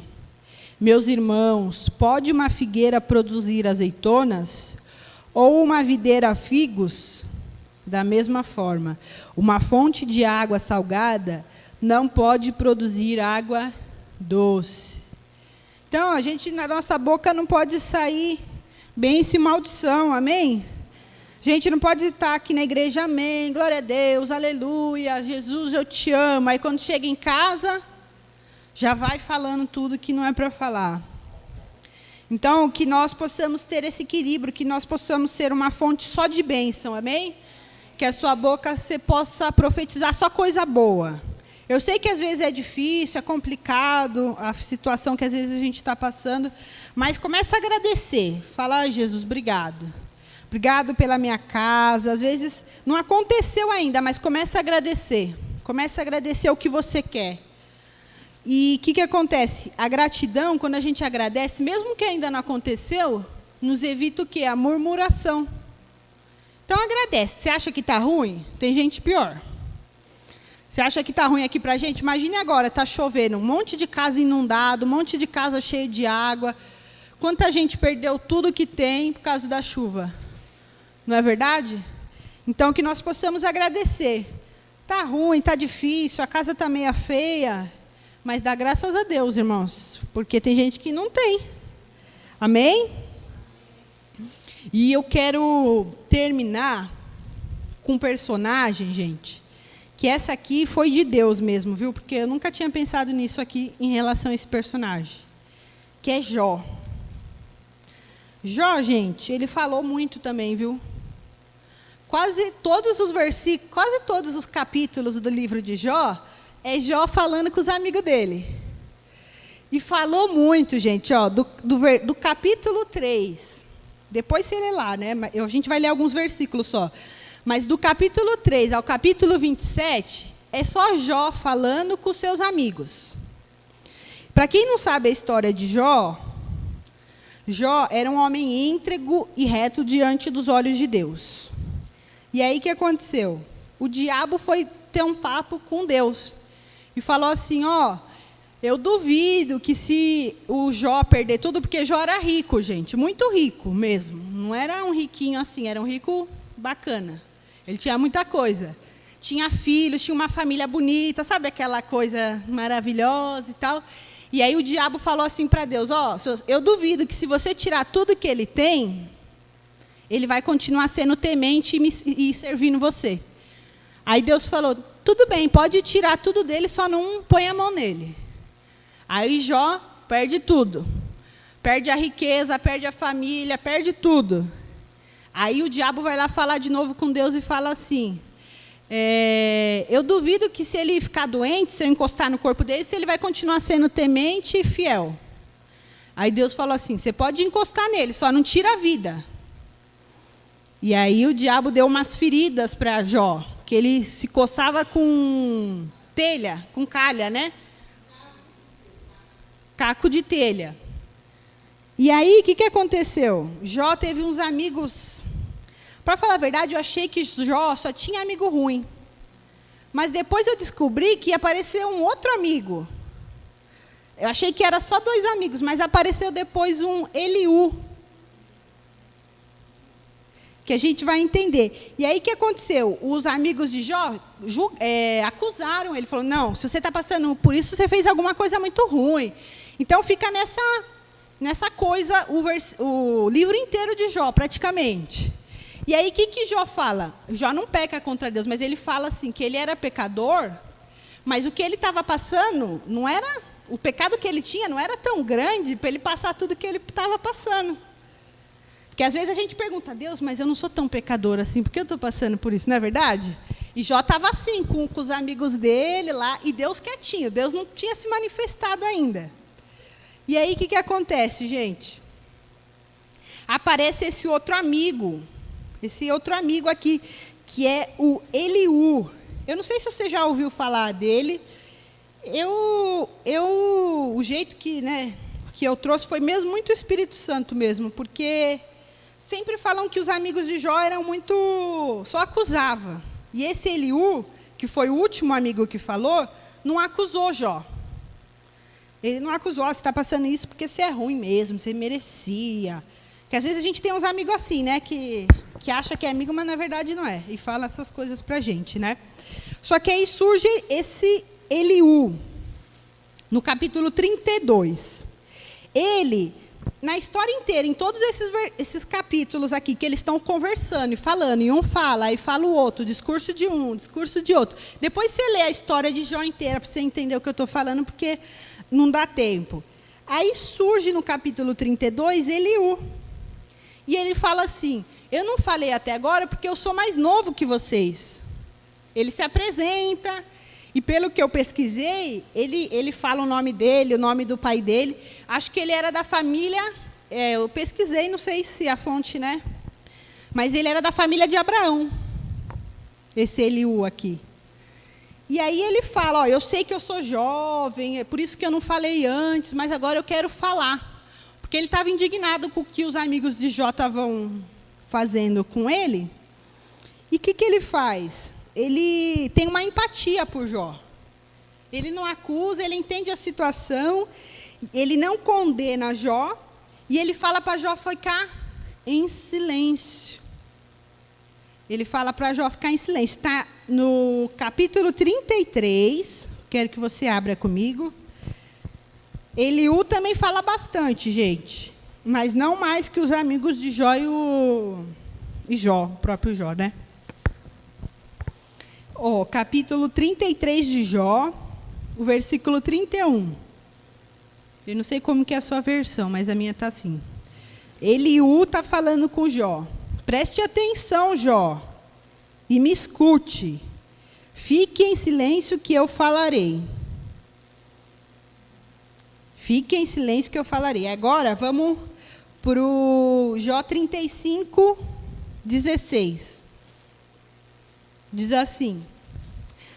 Meus irmãos, pode uma figueira produzir azeitonas? Ou uma videira figos? Da mesma forma, uma fonte de água salgada não pode produzir água doce. Então, na nossa boca não pode sair bênção e maldição, amém? A gente não pode estar aqui na igreja, amém, glória a Deus, aleluia, Jesus, eu te amo. Aí, quando chega em casa, já vai falando tudo que não é para falar. Então, que nós possamos ter esse equilíbrio, que nós possamos ser uma fonte só de bênção, amém? Que a sua boca você possa profetizar só coisa boa. Eu sei que às vezes é difícil, é complicado, a situação que às vezes a gente está passando, mas começa a agradecer. Fala, Jesus, obrigado. Obrigado pela minha casa. Às vezes não aconteceu ainda, mas começa a agradecer. Começa a agradecer o que você quer. E o que acontece? A gratidão, quando a gente agradece, mesmo que ainda não aconteceu, nos evita o quê? A murmuração. Então agradece. Você acha que está ruim? Tem gente pior. Você acha que está ruim aqui para a gente? Imagine agora, está chovendo, um monte de casa inundado, um monte de casa cheia de água. Quanta gente perdeu tudo que tem por causa da chuva. Não é verdade? Então, que nós possamos agradecer. Está ruim, está difícil, a casa está meio feia, mas dá graças a Deus, irmãos, porque tem gente que não tem. Amém? E eu quero terminar com um personagem, gente, que essa aqui foi de Deus mesmo, viu? Porque eu nunca tinha pensado nisso aqui em relação a esse personagem, que é Jó. Jó, gente, ele falou muito também, viu? Quase todos os versículos, quase todos os capítulos do livro de Jó, é Jó falando com os amigos dele. E falou muito, gente, do capítulo 3. Depois você lê lá, né? A gente vai ler alguns versículos só. Mas do capítulo 3 ao capítulo 27, é só Jó falando com os seus amigos. Para quem não sabe a história de Jó, Jó era um homem íntegro e reto diante dos olhos de Deus. E aí o que aconteceu? O diabo foi ter um papo com Deus. E falou assim, eu duvido que se o Jó perder tudo, porque Jó era rico, gente, muito rico mesmo. Não era um riquinho assim, era um rico bacana. Ele tinha muita coisa. Tinha filhos, tinha uma família bonita, sabe aquela coisa maravilhosa e tal. E aí o diabo falou assim para Deus, eu duvido que se você tirar tudo que ele tem, ele vai continuar sendo temente e servindo você. Aí Deus falou, tudo bem, pode tirar tudo dele, só não põe a mão nele. Aí Jó perde tudo. Perde a riqueza, perde a família, perde tudo. Aí o diabo vai lá falar de novo com Deus e fala assim, eu duvido que se ele ficar doente, se eu encostar no corpo dele, se ele vai continuar sendo temente e fiel. Aí Deus falou assim, você pode encostar nele, só não tira a vida. E aí o diabo deu umas feridas para Jó, que ele se coçava com telha, com calha, né? Caco de telha. E aí, o que aconteceu? Jó teve uns amigos... Para falar a verdade, eu achei que Jó só tinha amigo ruim. Mas depois eu descobri que apareceu um outro amigo. Eu achei que era só 2 amigos, mas apareceu depois um Eliú, que a gente vai entender. E aí o que aconteceu? Os amigos de Jó acusaram ele, falou, não, se você está passando por isso, você fez alguma coisa muito ruim. Então fica nessa coisa o livro inteiro de Jó, praticamente. E aí o que Jó fala? Jó não peca contra Deus, mas ele fala assim, que ele era pecador, mas o que ele estava passando, não era, o pecado que ele tinha não era tão grande para ele passar tudo que ele estava passando. Porque às vezes a gente pergunta, Deus, mas eu não sou tão pecador assim, por que eu estou passando por isso, não é verdade? E Jó estava assim, com os amigos dele lá, e Deus quietinho, Deus não tinha se manifestado ainda. E aí o que acontece, gente? Aparece esse outro amigo aqui, que é o Eliú. Eu não sei se você já ouviu falar dele. O jeito que eu trouxe foi mesmo muito o Espírito Santo mesmo, porque sempre falam que os amigos de Jó eram muito... só acusava. E esse Eliú, que foi o último amigo que falou, não acusou Jó. Ele não acusou, você está passando isso porque você é ruim mesmo, você merecia. Porque às vezes a gente tem uns amigos assim, né, que acha que é amigo, mas na verdade não é. E fala essas coisas para a gente, né? Só que aí surge esse Eliú, no capítulo 32. Ele, na história inteira, em todos esses capítulos aqui, que eles estão conversando e falando, e um fala, aí fala o outro, discurso de um, discurso de outro. Depois você lê a história de Jó inteira, para você entender o que eu estou falando, porque não dá tempo. Aí surge no capítulo 32, Eliú. E ele fala assim, eu não falei até agora porque eu sou mais novo que vocês. Ele se apresenta, e pelo que eu pesquisei, ele fala o nome dele, o nome do pai dele. Acho que ele era da família, eu pesquisei, não sei se a fonte, né? Mas ele era da família de Abraão, esse Eliú aqui. E aí ele fala, ó, eu sei que eu sou jovem, é por isso que eu não falei antes, mas agora eu quero falar. Porque ele estava indignado com o que os amigos de Jó estavam fazendo com ele. E o que ele faz? Ele tem uma empatia por Jó. Ele não acusa, ele entende a situação, ele não condena Jó, e ele fala para Jó ficar em silêncio. Ele fala para Jó ficar em silêncio. Está no capítulo 33, quero que você abra comigo. Eliú também fala bastante, gente, mas não mais que os amigos de Jó e Jó, o próprio Jó, né? Capítulo 33 de Jó, o versículo 31. Eu não sei como que é a sua versão, mas a minha está assim. Eliú está falando com Jó. Preste atenção, Jó, e me escute. Fique em silêncio que eu falarei. Fique em silêncio que eu falarei. Agora, vamos para o Jó 35, 16. Diz assim,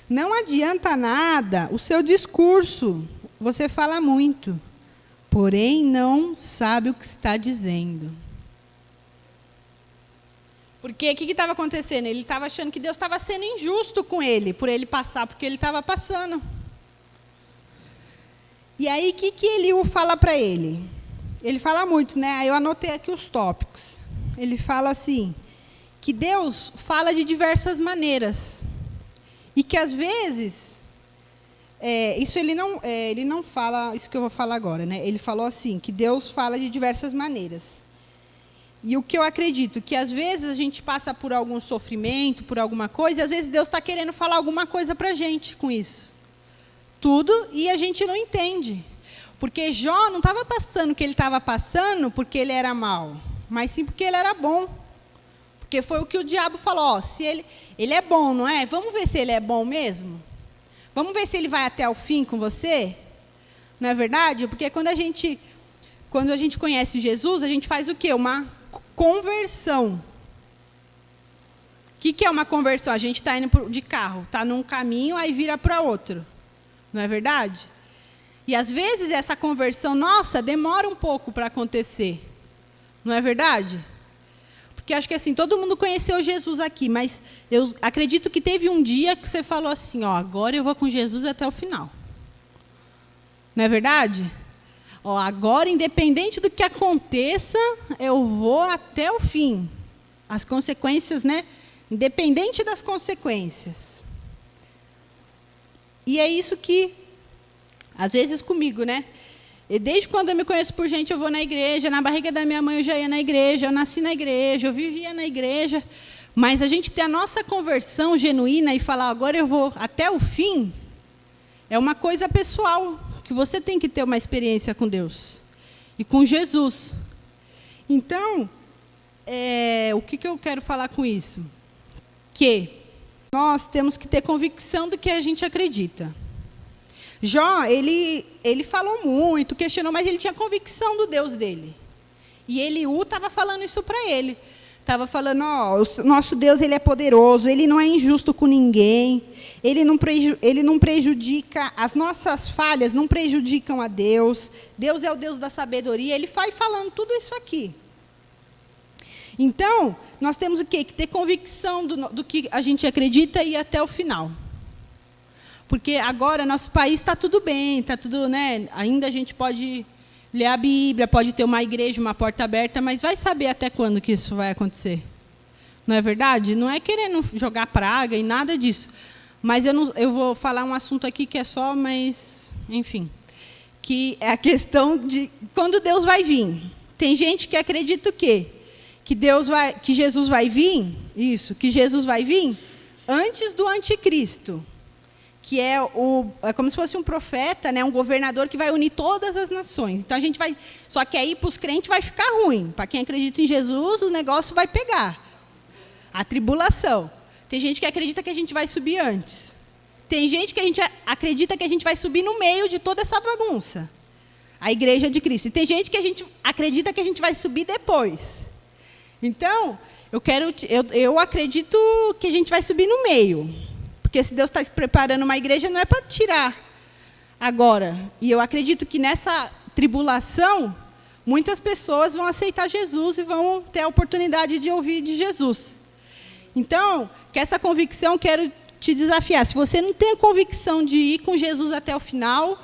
não adianta nada o seu discurso, você fala muito, porém não sabe o que está dizendo. Porque o que estava acontecendo? Ele estava achando que Deus estava sendo injusto com ele, por ele passar, porque ele estava passando. E aí, o que Eliú fala para ele? Ele fala muito, né? Aí eu anotei aqui os tópicos. Ele fala assim, que Deus fala de diversas maneiras. E que, às vezes, isso ele não fala, isso que eu vou falar agora, né? Ele falou assim, que Deus fala de diversas maneiras. E o que eu acredito, que às vezes a gente passa por algum sofrimento, por alguma coisa, e às vezes Deus está querendo falar alguma coisa para a gente com isso. Tudo, e a gente não entende. Porque Jó não estava passando o que ele estava passando porque ele era mau, mas sim porque ele era bom. Porque foi o que o diabo falou, se ele é bom, não é? Vamos ver se ele é bom mesmo? Vamos ver se ele vai até o fim com você? Não é verdade? Porque quando a gente conhece Jesus, a gente faz o quê? Uma conversão. O que é uma conversão? A gente está indo de carro, está num caminho, aí vira para outro. Não é verdade? E às vezes essa conversão, nossa, demora um pouco para acontecer. Não é verdade? Porque acho que assim, todo mundo conheceu Jesus aqui, mas eu acredito que teve um dia que você falou assim, ó, agora eu vou com Jesus até o final. Não é verdade? Ó, agora, independente do que aconteça, eu vou até o fim. As consequências, né? Independente das consequências. E é isso que, às vezes comigo, né? E desde quando eu me conheço por gente, eu vou na igreja. Na barriga da minha mãe eu já ia na igreja. Eu nasci na igreja, eu vivia na igreja. Mas a gente ter a nossa conversão genuína e falar, agora eu vou até o fim, é uma coisa pessoal, que você tem que ter uma experiência com Deus e com Jesus. Então, o que eu quero falar com isso? Que nós temos que ter convicção do que a gente acredita. Jó, ele falou muito, questionou, mas ele tinha convicção do Deus dele. E Eliú estava falando isso para ele. Estava falando, ó, o nosso Deus, ele é poderoso, ele não é injusto com ninguém, ele não prejudica, as nossas falhas não prejudicam a Deus, Deus é o Deus da sabedoria, ele vai falando tudo isso aqui. Então, nós temos o quê? Que ter convicção do que a gente acredita e ir até o final. Porque agora, nosso país está tudo bem, está tudo, né? Ainda a gente pode ler a Bíblia, pode ter uma igreja, uma porta aberta, mas vai saber até quando que isso vai acontecer. Não é verdade? Não é querendo jogar praga e nada disso. Mas eu vou falar um assunto aqui que é só, mas, enfim. Que é a questão de quando Deus vai vir. Tem gente que acredita o quê? Que Jesus vai vir, que Jesus vai vir antes do anticristo. Que é como se fosse um profeta, né, um governador que vai unir todas as nações. Então a gente vai, só que aí para os crentes vai ficar ruim. Para quem acredita em Jesus, o negócio vai pegar. A tribulação. Tem gente que acredita que a gente vai subir antes. Tem gente que acredita que a gente vai subir no meio de toda essa bagunça. A igreja de Cristo. E tem gente que a gente acredita que a gente vai subir depois. Então, eu acredito que a gente vai subir no meio. Porque se Deus está preparando uma igreja, não é para tirar agora. E eu acredito que nessa tribulação, muitas pessoas vão aceitar Jesus e vão ter a oportunidade de ouvir de Jesus. Então, com essa convicção, quero te desafiar. Se você não tem a convicção de ir com Jesus até o final,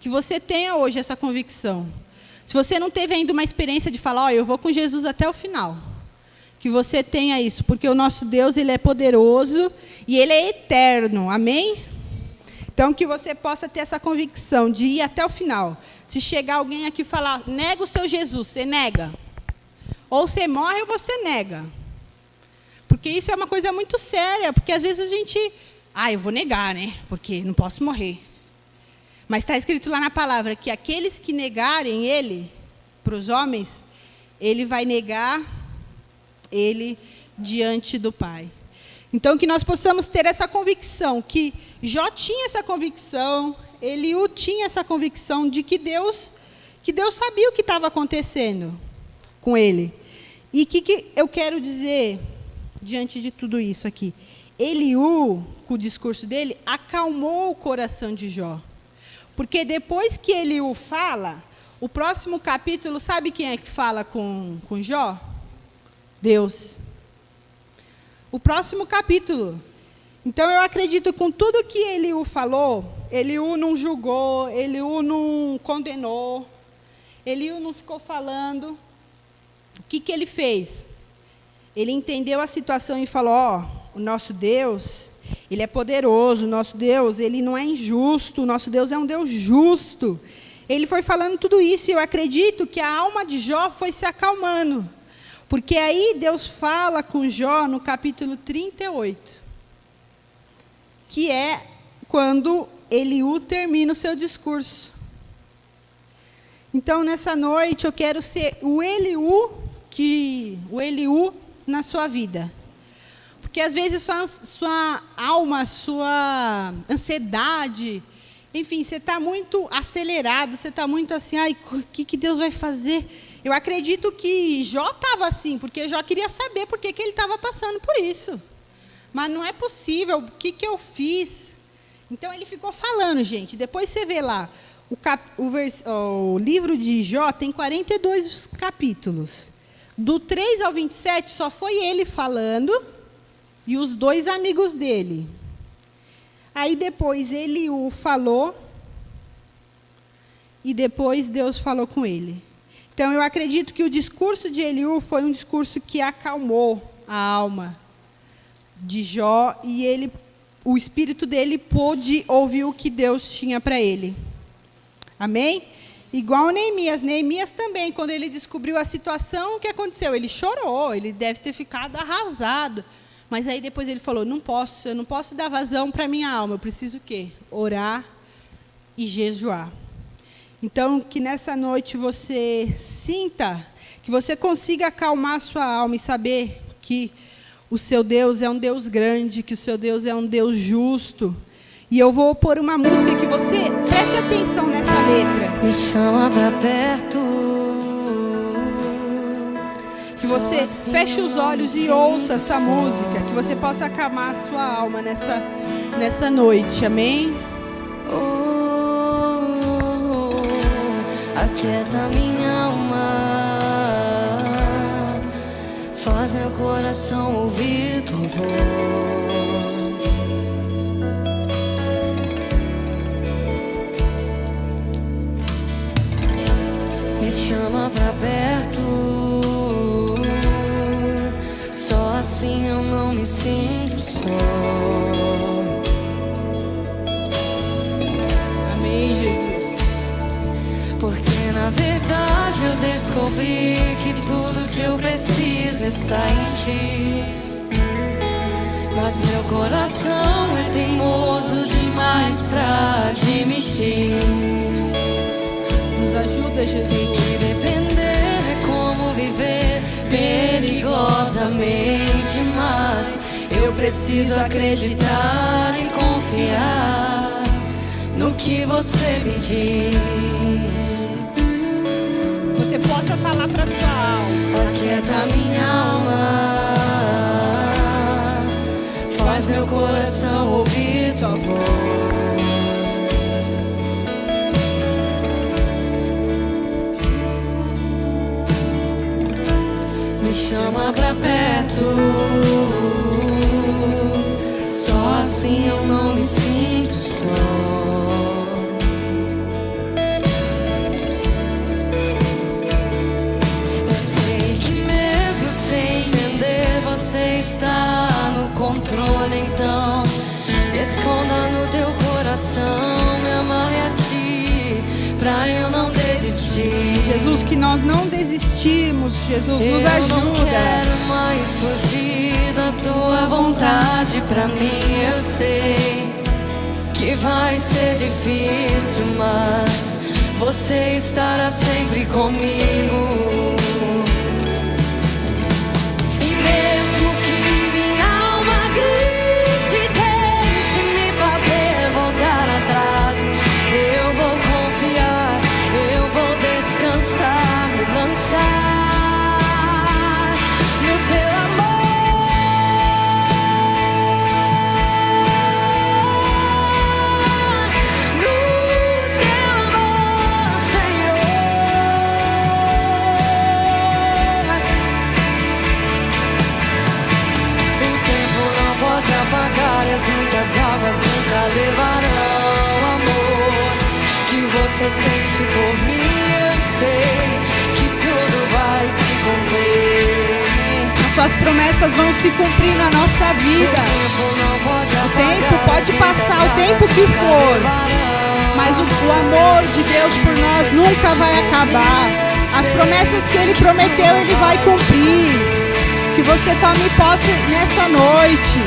que você tenha hoje essa convicção. Se você não teve ainda uma experiência de falar, eu vou com Jesus até o final. Que você tenha isso, porque o nosso Deus, ele é poderoso e ele é eterno, amém? Então, que você possa ter essa convicção de ir até o final. Se chegar alguém aqui e falar, nega o seu Jesus, você nega. Ou você morre ou você nega. Porque isso é uma coisa muito séria, porque às vezes a gente, eu vou negar, né? Porque não posso morrer. Mas está escrito lá na palavra que aqueles que negarem ele, para os homens, ele vai negar ele diante do Pai. Então, que nós possamos ter essa convicção, que Jó tinha essa convicção, Eliú tinha essa convicção de que Deus sabia o que estava acontecendo com ele. E o que eu quero dizer diante de tudo isso aqui? Eliú, com o discurso dele, acalmou o coração de Jó. Porque depois que Eliú fala, o próximo capítulo, sabe quem é que fala com Jó? Deus. O próximo capítulo. Então, eu acredito com tudo que Eliú falou, Eliú não julgou, Eliú não condenou, Eliú não ficou falando. O que ele fez? Ele entendeu a situação e falou, o nosso Deus, ele é poderoso, o nosso Deus, ele não é injusto, o nosso Deus é um Deus justo. Ele foi falando tudo isso e eu acredito que a alma de Jó foi se acalmando. Porque aí Deus fala com Jó no capítulo 38, que é quando Eliú termina o seu discurso. Então, nessa noite, eu quero ser o Eliú na sua vida. Porque, às vezes, sua alma, sua ansiedade, enfim, você está muito acelerado, você está muito assim, o que Deus vai fazer? Eu acredito que Jó estava assim, porque Jó queria saber por que ele estava passando por isso. Mas não é possível, o que eu fiz? Então, ele ficou falando, gente. Depois você vê lá, o livro de Jó tem 42 capítulos. Do 3 ao 27, só foi ele falando e os 2 amigos dele. Aí depois Eliú falou e depois Deus falou com ele. Então eu acredito que o discurso de Eliú foi um discurso que acalmou a alma de Jó e o espírito dele pôde ouvir o que Deus tinha para ele. Amém? Igual Neemias. Neemias também, quando ele descobriu a situação, o que aconteceu? Ele chorou, ele deve ter ficado arrasado. Mas aí depois ele falou, eu não posso dar vazão para a minha alma, eu preciso o quê? Orar e jejuar. Então, que nessa noite você sinta, que você consiga acalmar a sua alma e saber que o seu Deus é um Deus grande, que o seu Deus é um Deus justo. E eu vou pôr uma música que você preste atenção nessa letra. Me chama pra perto. Que você feche os olhos e ouça essa música, que você possa acalmar a sua alma nessa noite, amém? Aquieta minha alma, faz meu coração ouvir tua voz. Me chama pra perto, só assim eu não me sinto só. Amém, Jesus. Porque na verdade eu descobri que tudo que eu preciso está em ti. Mas meu coração é teimoso demais pra admitir. Nos ajuda, Jesus. Sei que depender é como viver perigosamente, mas eu preciso acreditar e confiar no que você me diz. Você possa falar para sua alma. Aquieta minha alma, faz meu coração ouvir tua voz. Me chama pra perto, só assim eu não me sinto só. Eu sei que mesmo sem entender você está no controle, então me esconda no teu coração, me amarre a ti, pra eu não desistir. Jesus, que nós não desistimos, Jesus, nos ajuda. Eu não quero mais fugir da tua vontade, pra mim eu sei que vai ser difícil, mas você estará sempre comigo. E mesmo que minha alma grite, tente me fazer voltar atrás, eu vou confiar, eu vou descansar, me lançar no teu amor, no teu amor, Senhor. O tempo não pode apagar e as muitas águas nunca levarão o amor que você sente por mim. Eu sei que tudo vai se cumprir. As suas promessas vão se cumprir na nossa vida. O tempo pode passar o tempo que for, mas o amor de Deus por nós nunca vai acabar. As promessas que Ele prometeu, Ele vai cumprir. Que você tome posse nessa noite.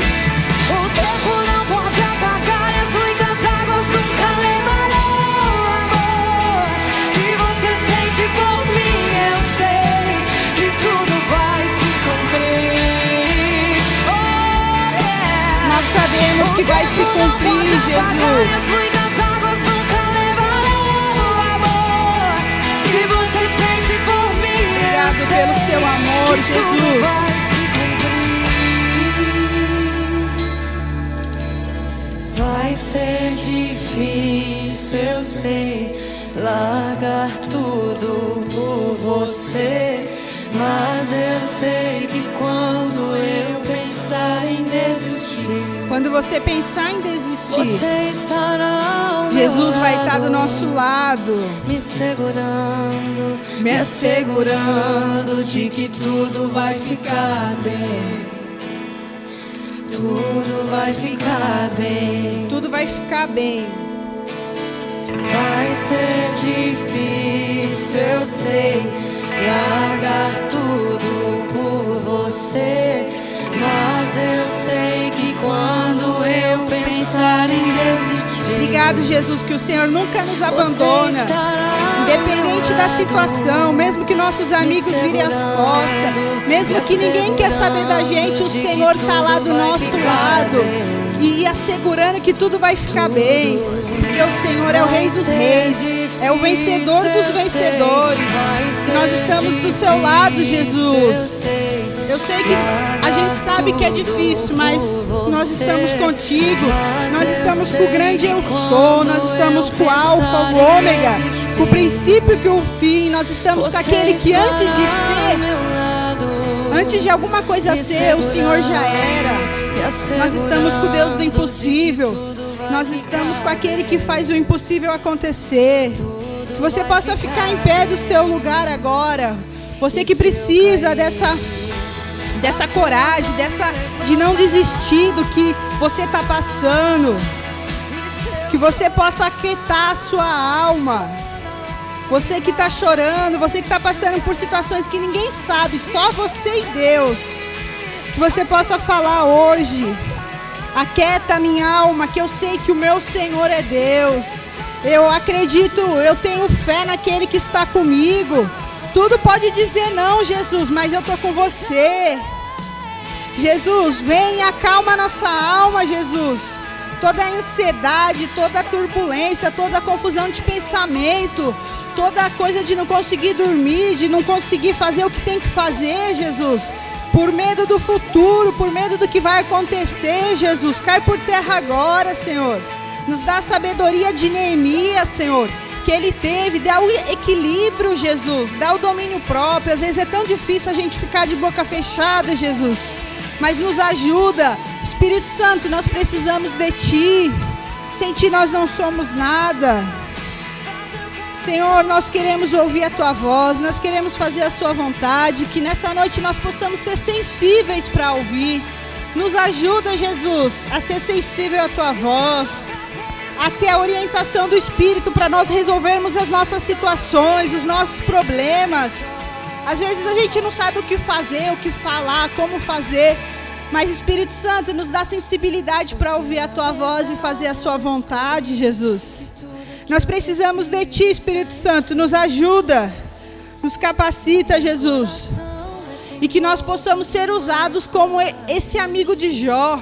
O tempo não pode apagar e as muitas águas nunca levarão o amor que você sente por mim. Eu sei que tudo vai se cumprir. Oh, yeah. Nós sabemos que vai se cumprir, Jesus. As muitas águas nunca levarão o amor que você sente por mim. Obrigado pelo seu amor, que Jesus. tudo vai se cumprir. Vai ser difícil, eu sei, largar tudo por você, Mas eu sei que quando eu pensar em desistir, quando você pensar em desistir, você estará ao Jesus meu vai estar do lado, nosso lado, me segurando, me assegurando de que tudo vai ficar bem. Tudo vai ficar bem. tudo vai ficar bem. Vai ser difícil, eu sei, largar tudo por você. Mas eu sei que quando eu pensar em desistir, Obrigado, Jesus, que o Senhor nunca nos abandona, independente da situação, mesmo que nossos amigos virem as costas, mesmo que ninguém quer saber da gente, o Senhor está lá do nosso lado e assegurando que tudo vai ficar bem, porque o Senhor é o Rei dos Reis, é o vencedor dos vencedores. Nós estamos do seu lado, Jesus. Eu sei que a gente sabe que é difícil, mas nós estamos contigo. Nós estamos com o grande eu sou. Nós estamos com o alfa, o ômega, o princípio e o fim. Nós estamos com aquele que antes de ser, antes de alguma coisa ser, o Senhor já era. Nós estamos com o Deus do impossível. Nós estamos com aquele que faz o impossível acontecer. Que você possa ficar em pé do seu lugar agora. Você que precisa dessa coragem, de não desistir do que você está passando. Que você possa aquietar a sua alma. Você que está chorando, você que está passando por situações que ninguém sabe, só você e Deus. Que você possa falar hoje: aquieta a minha alma, que eu sei que o meu Senhor é Deus. Eu acredito, eu tenho fé naquele que está comigo. Tudo pode dizer não, Jesus, mas eu estou com você. Jesus, vem e acalma a nossa alma, Jesus. Toda a ansiedade, toda a turbulência, toda a confusão de pensamento, toda a coisa de não conseguir dormir, de não conseguir fazer o que tem que fazer, Jesus. Por medo do futuro, por medo do que vai acontecer, Jesus. Cai por terra agora, Senhor. Nos dá a sabedoria de Neemias, Senhor, que ele teve. Dá o equilíbrio, Jesus. Dá o domínio próprio. Às vezes é tão difícil a gente ficar de boca fechada, Jesus. Mas nos ajuda. Espírito Santo, nós precisamos de Ti. Sem Ti nós não somos nada. Senhor, nós queremos ouvir a Tua voz. Nós queremos fazer a Sua vontade. Que nessa noite nós possamos ser sensíveis para ouvir. Nos ajuda, Jesus, a ser sensível à Tua voz, a ter a orientação do Espírito para nós resolvermos as nossas situações, os nossos problemas. Às vezes a gente não sabe o que fazer, o que falar, como fazer, mas Espírito Santo nos dá sensibilidade para ouvir a Tua voz e fazer a Sua vontade, Jesus. Nós precisamos de Ti, Espírito Santo, nos ajuda, nos capacita, Jesus. E que nós possamos ser usados como esse amigo de Jó,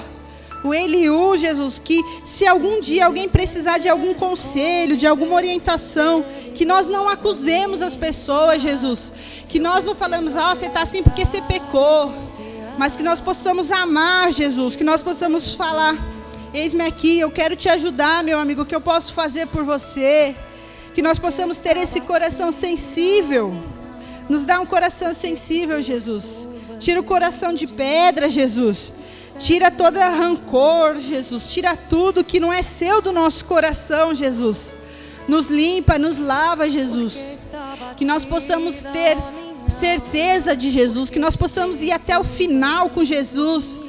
o Eliú, Jesus, que se algum dia alguém precisar de algum conselho, de alguma orientação, que nós não acusemos as pessoas, Jesus. Que nós não falamos, você está assim porque você pecou. Mas que nós possamos amar, Jesus, que nós possamos falar: eis-me aqui, eu quero te ajudar, meu amigo, o que eu posso fazer por você? Que nós possamos ter esse coração sensível. Nos dá um coração sensível, Jesus. Tira o coração de pedra, Jesus. Tira todo rancor, Jesus. Tira tudo que não é seu do nosso coração, Jesus. Nos limpa, nos lava, Jesus. Que nós possamos ter certeza de Jesus. Que nós possamos ir até o final com Jesus.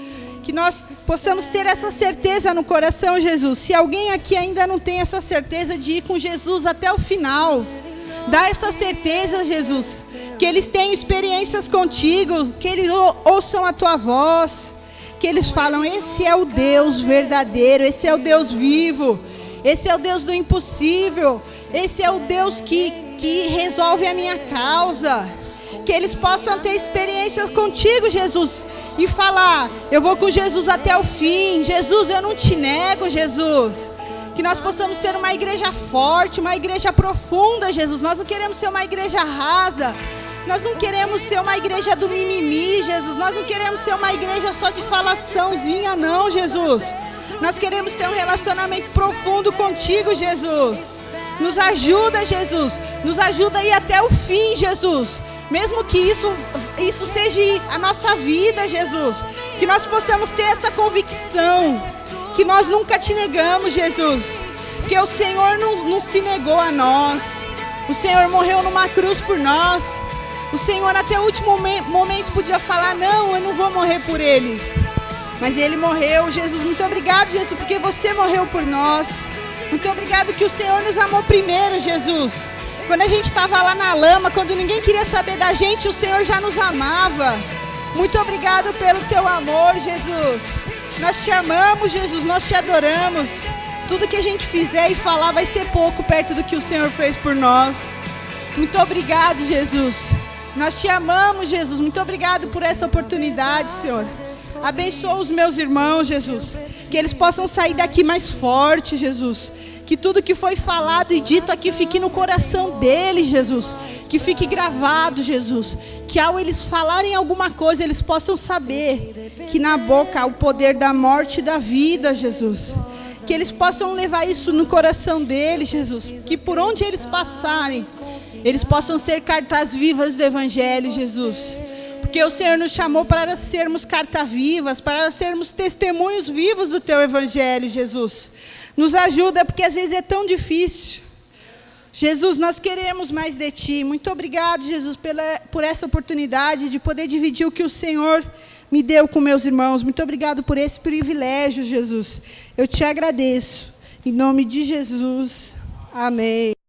Que nós possamos ter essa certeza no coração, Jesus. Se alguém aqui ainda não tem essa certeza de ir com Jesus até o final, dá essa certeza, Jesus. Que eles tenham experiências contigo, que eles ouçam a Tua voz, que eles falam: esse é o Deus verdadeiro, esse é o Deus vivo, esse é o Deus do impossível, esse é o Deus que resolve a minha causa. Que eles possam ter experiências contigo, Jesus, e falar: eu vou com Jesus até o fim. Jesus, eu não te nego, Jesus. Que nós possamos ser uma igreja forte, uma igreja profunda, Jesus. Nós não queremos ser uma igreja rasa. Nós não queremos ser uma igreja do mimimi, Jesus. Nós não queremos ser uma igreja só de falaçãozinha, não, Jesus. Nós queremos ter um relacionamento profundo contigo, Jesus. Nos ajuda, Jesus. Nos ajuda a ir até o fim, Jesus. Mesmo que isso isso seja a nossa vida, Jesus. Que nós possamos ter essa convicção, que nós nunca te negamos, Jesus. Porque o Senhor não se negou a nós. O Senhor morreu numa cruz por nós. O Senhor até o último momento podia falar, não, eu não vou morrer por eles. Mas Ele morreu, Jesus. Muito obrigado, Jesus, porque você morreu por nós. Muito obrigado que o Senhor nos amou primeiro, Jesus. Quando a gente estava lá na lama, quando ninguém queria saber da gente, o Senhor já nos amava. Muito obrigado pelo teu amor, Jesus. Nós te amamos, Jesus, nós te adoramos. Tudo que a gente fizer e falar vai ser pouco perto do que o Senhor fez por nós. Muito obrigado, Jesus. Nós te amamos, Jesus. Muito obrigado por essa oportunidade, Senhor. Abençoa os meus irmãos, Jesus. Que eles possam sair daqui mais fortes, Jesus. Que tudo que foi falado e dito aqui fique no coração deles, Jesus. Que fique gravado, Jesus. Que ao eles falarem alguma coisa, eles possam saber que na boca há o poder da morte e da vida, Jesus. Que eles possam levar isso no coração deles, Jesus. Que por onde eles passarem, eles possam ser cartas vivas do Evangelho, Jesus. Porque o Senhor nos chamou para sermos cartas vivas, para sermos testemunhos vivos do teu Evangelho, Jesus. Nos ajuda, porque às vezes é tão difícil. Jesus, nós queremos mais de Ti. Muito obrigado, Jesus, por essa oportunidade de poder dividir o que o Senhor me deu com meus irmãos. Muito obrigado por esse privilégio, Jesus. Eu te agradeço. Em nome de Jesus. Amém.